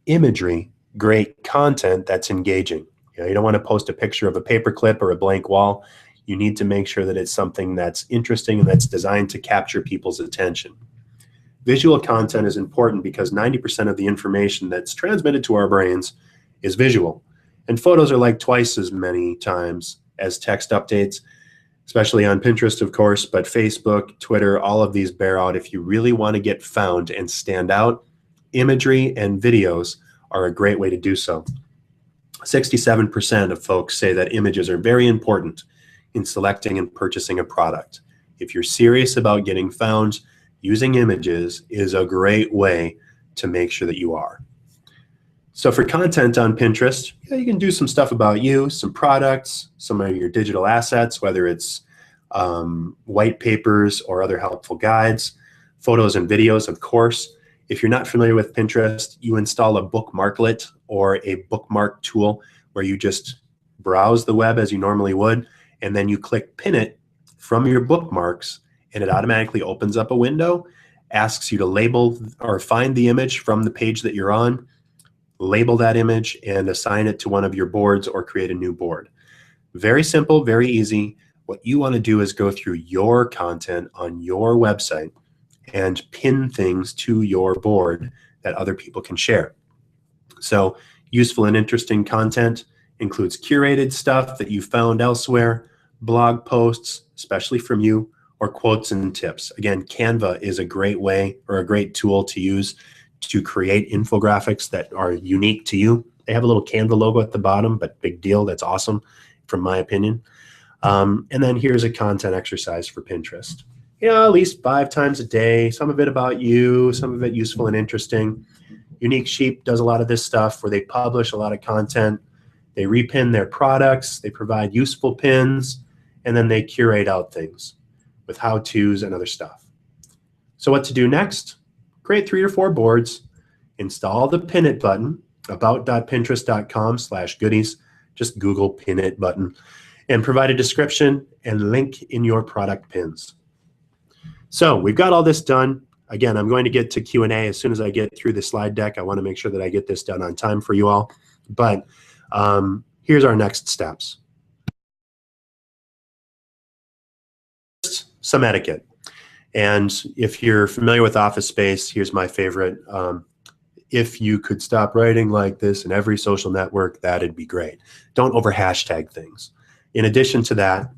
imagery, great content that's engaging. You don't want to post a picture of a paperclip or a blank wall. You need to make sure that it's something that's interesting and that's designed to capture people's attention. Visual content is important because 90% of the information that's transmitted to our brains is visual. And photos are like twice as many times as text updates, especially on Pinterest, of course, but Facebook, Twitter, all of these bear out. If you really want to get found and stand out, imagery and videos are a great way to do so. 67% of folks say that images are very important in selecting and purchasing a product. If you're serious about getting found, using images is a great way to make sure that you are. So for content on Pinterest, you can do some stuff about you, some products, some of your digital assets, whether it's white papers or other helpful guides, photos and videos, of course. If you're not familiar with Pinterest, you install a bookmarklet or a bookmark tool where you just browse the web as you normally would, and then you click pin it from your bookmarks, and it automatically opens up a window, asks you to label or find the image from the page that you're on, label that image, and assign it to one of your boards or create a new board. Very simple, very easy. What you want to do is go through your content on your website and pin things to your board that other people can share. So useful and interesting content includes curated stuff that you found elsewhere, blog posts, especially from you, or quotes and tips. Again, Canva is a great way or a great tool to use to create infographics that are unique to you. They have a little Canva logo at the bottom, but big deal. That's awesome, from my opinion. And then here's a content exercise for Pinterest. At least 5 times a day, some of it about you, some of it useful and interesting. Unique Sheep does a lot of this stuff where they publish a lot of content. They repin their products, they provide useful pins, and then they curate out things with how-tos and other stuff. So what to do next? Create 3 or 4 boards, install the pin it button, about.pinterest.com/goodies, just Google pin it button, and provide a description and link in your product pins. So we've got all this done. Again, I'm going to get to Q&A as soon as I get through the slide deck. I want to make sure that I get this done on time for you all. But here's our next steps. Some etiquette. And if you're familiar with Office Space, here's my favorite. If you could stop writing like this in every social network, that'd be great. Don't over hashtag things. In addition to that,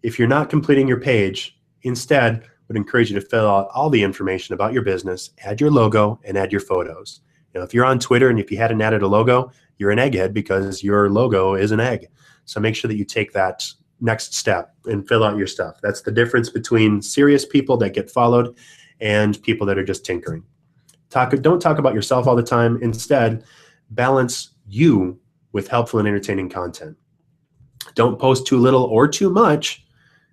if you're not completing your page, instead, would encourage you to fill out all the information about your business, add your logo, and add your photos. You know, if you're on Twitter and if you hadn't added a logo, you're an egghead because your logo is an egg. So make sure that you take that next step and fill out your stuff. That's the difference between serious people that get followed and people that are just tinkering. Don't talk about yourself all the time. Instead, balance you with helpful and entertaining content. Don't post too little or too much.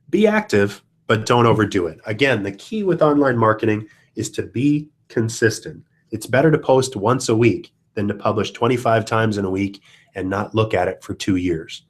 Be active, but don't overdo it. Again, the key with online marketing is to be consistent. It's better to post once a week than to publish 25 times in a week and not look at it for 2 years.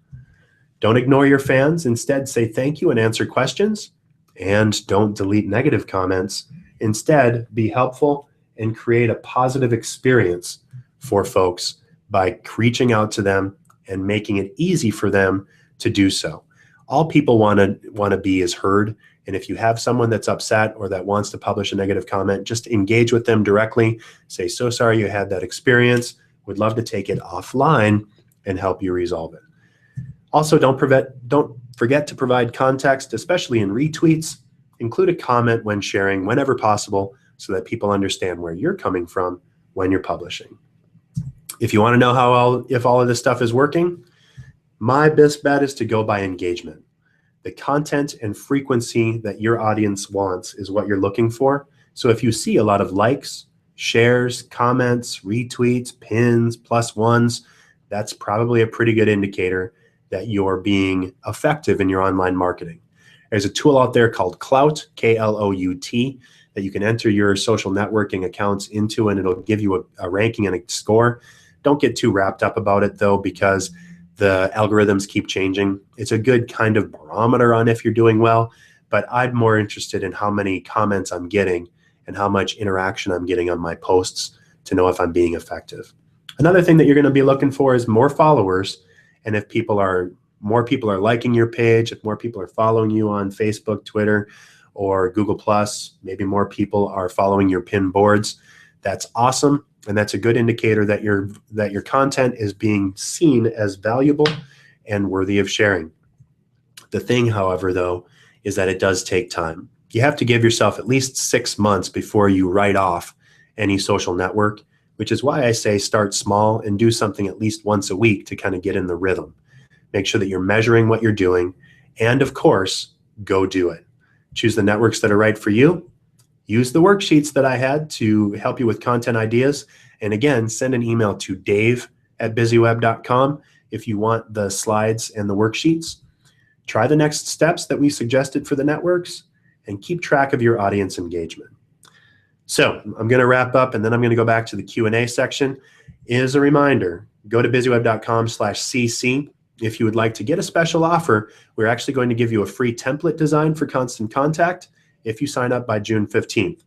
Don't ignore your fans. Instead, say thank you and answer questions. And don't delete negative comments. Instead, be helpful and create a positive experience for folks by reaching out to them and making it easy for them to do so. All people want to be is heard. And if you have someone that's upset or that wants to publish a negative comment, just engage with them directly. Say, so sorry you had that experience. Would love to take it offline and help you resolve it. Also, don't forget to provide context, especially in retweets. Include a comment when sharing whenever possible so that people understand where you're coming from when you're publishing. If you want to know if all of this stuff is working, my best bet is to go by engagement. The content and frequency that your audience wants is what you're looking for. So if you see a lot of likes, shares, comments, retweets, pins, +1s, that's probably a pretty good indicator that you're being effective in your online marketing. There's a tool out there called Klout, K-L-O-U-T, that you can enter your social networking accounts into, and it'll give you a ranking and a score. Don't get too wrapped up about it, though, because the algorithms keep changing. It's a good kind of barometer on if you're doing well, but I'm more interested in how many comments I'm getting and how much interaction I'm getting on my posts to know if I'm being effective. Another thing that you're going to be looking for is more followers. And if more people are liking your page, if more people are following you on Facebook, Twitter, or Google+, maybe more people are following your pin boards, that's awesome. And that's a good indicator that your content is being seen as valuable and worthy of sharing. The thing, however, though, is that it does take time. You have to give yourself at least 6 months before you write off any social network, which is why I say start small and do something at least once a week to kind of get in the rhythm. Make sure that you're measuring what you're doing, and of course, go do it. Choose the networks that are right for you. Use the worksheets that I had to help you with content ideas. And again, send an email to dave@bizzyweb.com if you want the slides and the worksheets. Try the next steps that we suggested for the networks and keep track of your audience engagement. So I'm going to wrap up and then I'm going to go back to the Q&A section. As a reminder, go to bizzyweb.com/cc. If you would like to get a special offer, we're actually going to give you a free template design for Constant Contact if you sign up by June 15th.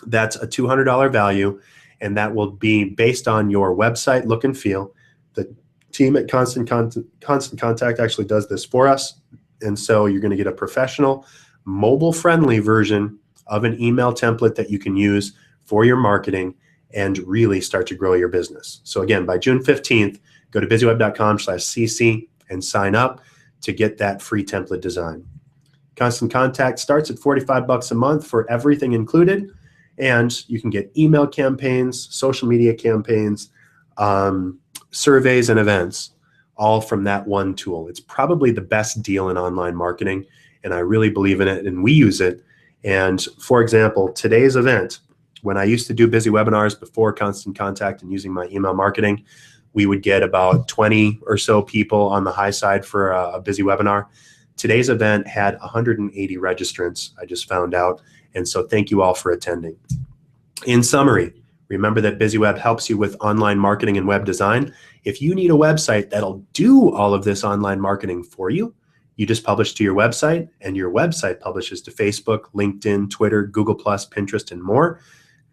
That's a $200 value, and that will be based on your website look and feel. The team at Constant Contact actually does this for us, and so you're going to get a professional, mobile-friendly version of an email template that you can use for your marketing and really start to grow your business. So again, by June 15th, go to bizzyweb.com/cc and sign up to get that free template design. Constant Contact starts at $45 a month for everything included, and you can get email campaigns, social media campaigns, surveys, and events, all from that one tool. It's probably the best deal in online marketing, and I really believe in it, and we use it. And for example, today's event, When I used to do busy webinars before Constant Contact and using my email marketing, we would get about 20 or so people on the high side for a busy webinar. Today's event had 180 registrants, I just found out. And so thank you all for attending. In summary, remember that BizzyWeb helps you with online marketing and web design. If you need a website that'll do all of this online marketing for you, you just publish to your website, and your website publishes to Facebook, LinkedIn, Twitter, Google+, Pinterest, and more.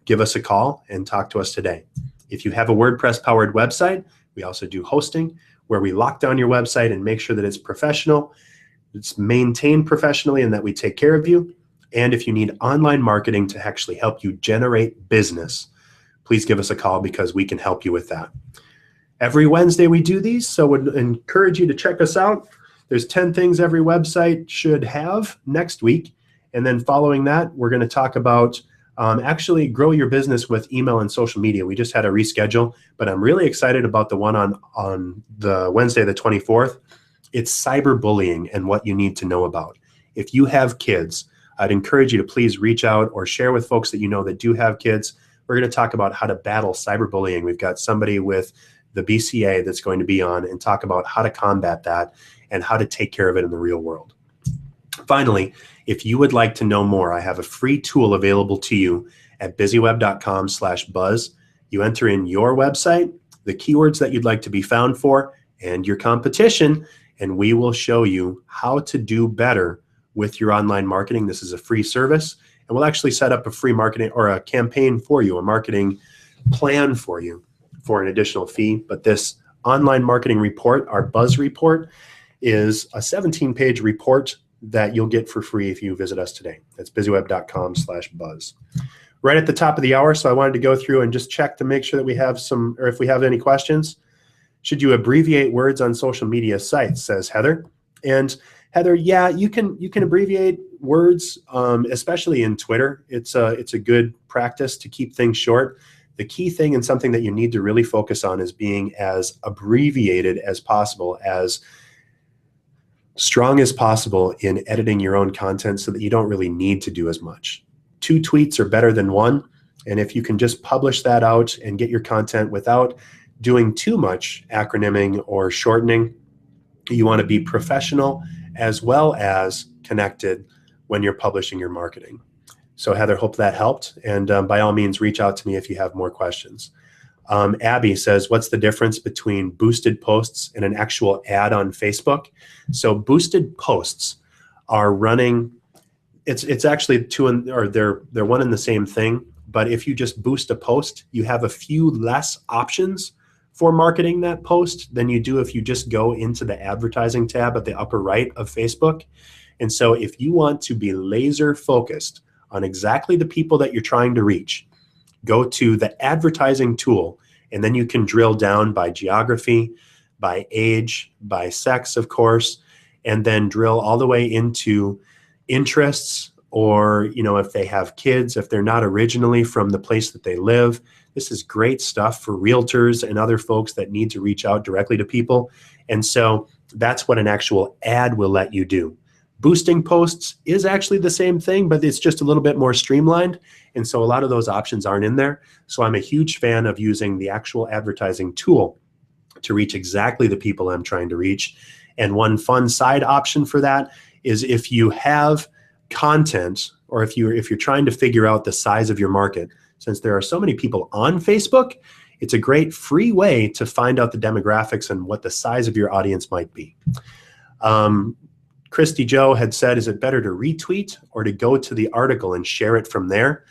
Give us a call and talk to us today. If you have a WordPress-powered website, we also do hosting, where we lock down your website and make sure that it's professional, it's maintained professionally, and that we take care of you. And if you need online marketing to actually help you generate business, please give us a call because we can help you with that. Every Wednesday we do these, so would encourage you to check us out. There's 10 things every website should have next week. And then following that, we're going to talk about actually grow your business with email and social media. We just had a reschedule, but I'm really excited about the one on the Wednesday, the 24th. It's cyberbullying and what you need to know about. If you have kids, I'd encourage you to please reach out or share with folks that you know that do have kids. We're going to talk about how to battle cyberbullying. We've got somebody with the BCA that's going to be on and talk about how to combat that and how to take care of it in the real world. Finally, if you would like to know more, I have a free tool available to you at BizzyWeb.com/buzz. You enter in your website, the keywords that you'd like to be found for, and your competition, and we will show you how to do better with your online marketing. This is a free service, and we'll actually set up a free marketing or a campaign for you, a marketing plan for you for an additional fee. But this online marketing report, our Buzz report, is a 17-page report that you'll get for free if you visit us today. That's BizzyWeb.com/buzz. Right at the top of the hour, so I wanted to go through and just check to make sure that we have some, or if we have any questions. Should you abbreviate words on social media sites, says Heather. And Heather, yeah, you can abbreviate words, especially in Twitter. It's a good practice to keep things short. The key thing and something that you need to really focus on is being as abbreviated as possible, as strong as possible in editing your own content so that you don't really need to do as much. 2 tweets are better than 1. And if you can just publish that out and get your content without doing too much acronyming or shortening, you want to be professional as well as connected when you're publishing your marketing. So Heather, hope that helped. And by all means, reach out to me if you have more questions. Abby says, what's the difference between boosted posts and an actual ad on Facebook? So boosted posts are running, it's actually they're one and the same thing. But if you just boost a post, you have a few less options for marketing that post than you do if you just go into the advertising tab at the upper right of Facebook. And so if you want to be laser focused on exactly the people that you're trying to reach, go to the advertising tool, and then you can drill down by geography, by age, by sex, of course, and then drill all the way into interests, or if they have kids, if they're not originally from the place that they live. This is great stuff for realtors and other folks that need to reach out directly to people. And so that's what an actual ad will let you do. Boosting posts is actually the same thing, but it's just a little bit more streamlined. And so a lot of those options aren't in there. So I'm a huge fan of using the actual advertising tool to reach exactly the people I'm trying to reach. And one fun side option for that is if you have content, or if you're trying to figure out the size of your market, since there are so many people on Facebook, it's a great free way to find out the demographics and what the size of your audience might be. Christy Joe had said, is it better to retweet or to go to the article and share it from there?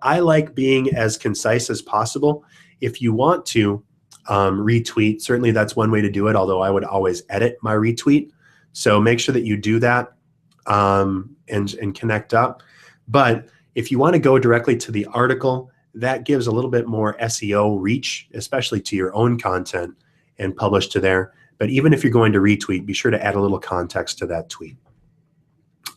I like being as concise as possible. If you want to retweet, certainly that's one way to do it, although I would always edit my retweet. So make sure that you do that and connect up. But if you want to go directly to the article, that gives a little bit more SEO reach, especially to your own content, and publish to there. But even if you're going to retweet, be sure to add a little context to that tweet.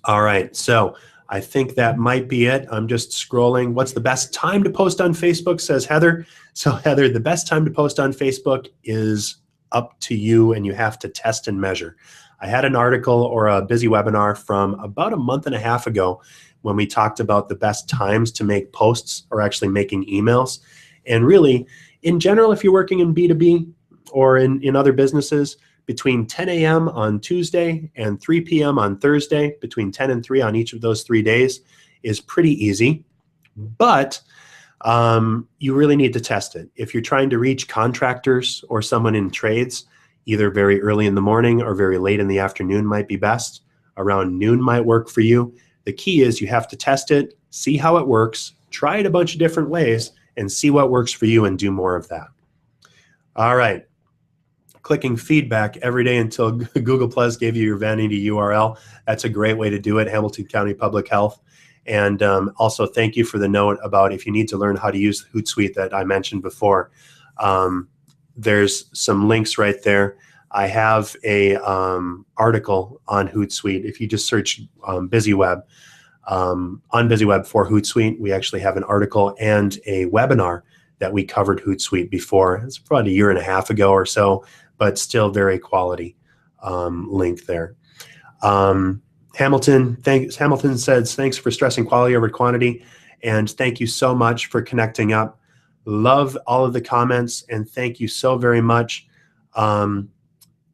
All right, so I think that might be it. I'm just scrolling. What's the best time to post on Facebook, says Heather. So Heather, the best time to post on Facebook is up to you, and you have to test and measure. I had an article or a BizzyWebinar from about a month and a half ago when we talked about the best times to make posts or actually making emails. And really, in general, if you're working in B2B or in other businesses, between 10 a.m. on Tuesday and 3 p.m. on Thursday, between 10 and 3 on each of those 3 days is pretty easy. But you really need to test it. If you're trying to reach contractors or someone in trades, either very early in the morning or very late in the afternoon might be best. Around noon might work for you. The key is you have to test it, see how it works, try it a bunch of different ways, and see what works for you and do more of that. All right. Clicking feedback every day until Google Plus gave you your vanity URL. That's a great way to do it, Hamilton County Public Health. And also thank you for the note about if you need to learn how to use Hootsuite that I mentioned before. There's some links right there. I have a article on Hootsuite. If you just search BizzyWeb, on BizzyWeb for Hootsuite, we actually have an article and a webinar that we covered Hootsuite before. It's about a year and a half ago or so, but still very quality link there. Hamilton says, thanks for stressing quality over quantity, and thank you so much for connecting up. Love all of the comments, and thank you so very much.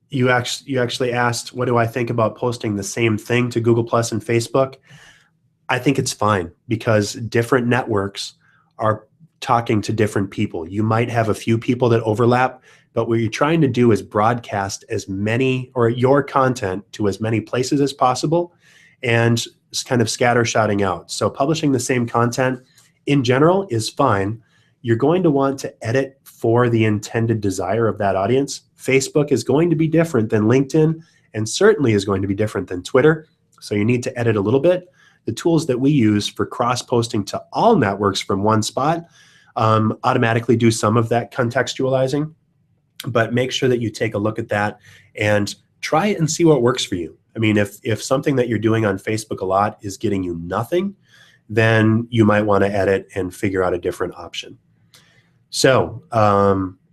You actually asked, what do I think about posting the same thing to Google Plus and Facebook? I think it's fine because different networks are talking to different people. You might have a few people that overlap, but what you're trying to do is broadcast as many or your content to as many places as possible and kind of scattershotting out. So publishing the same content in general is fine. You're going to want to edit for the intended desire of that audience. Facebook is going to be different than LinkedIn and certainly is going to be different than Twitter. So you need to edit a little bit. The tools that we use for cross-posting to all networks from one spot automatically do some of that contextualizing, but make sure that you take a look at that and try it and see what works for you. I mean, if something that you're doing on Facebook a lot is getting you nothing, then you might want to edit and figure out a different option. So,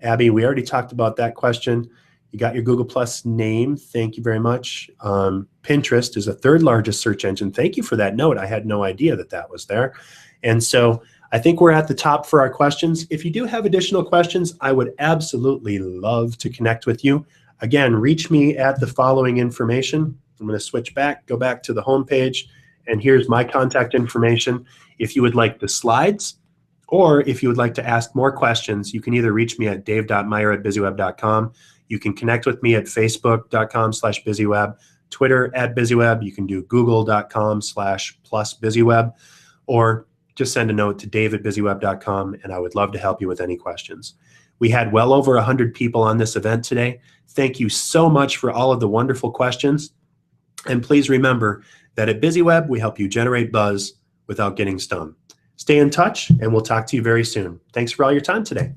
Abby, we already talked about that question. You got your Google Plus name. Thank you very much. Pinterest is the third largest search engine. Thank you for that note. I had no idea that that was there. And so I think we're at the top for our questions. If you do have additional questions, I would absolutely love to connect with you. Again, reach me at the following information. I'm going to switch back, go back to the home page, and here's my contact information. If you would like the slides, or if you would like to ask more questions, you can either reach me at dave.meyer@bizzyweb.com. You can connect with me at facebook.com/BizzyWeb, Twitter @BizzyWeb. You can do google.com/+BizzyWeb, or just send a note to dave@BizzyWeb.com, and I would love to help you with any questions. We had well over 100 people on this event today. Thank you so much for all of the wonderful questions. And please remember that at BizzyWeb, we help you generate buzz without getting stung. Stay in touch, and we'll talk to you very soon. Thanks for all your time today.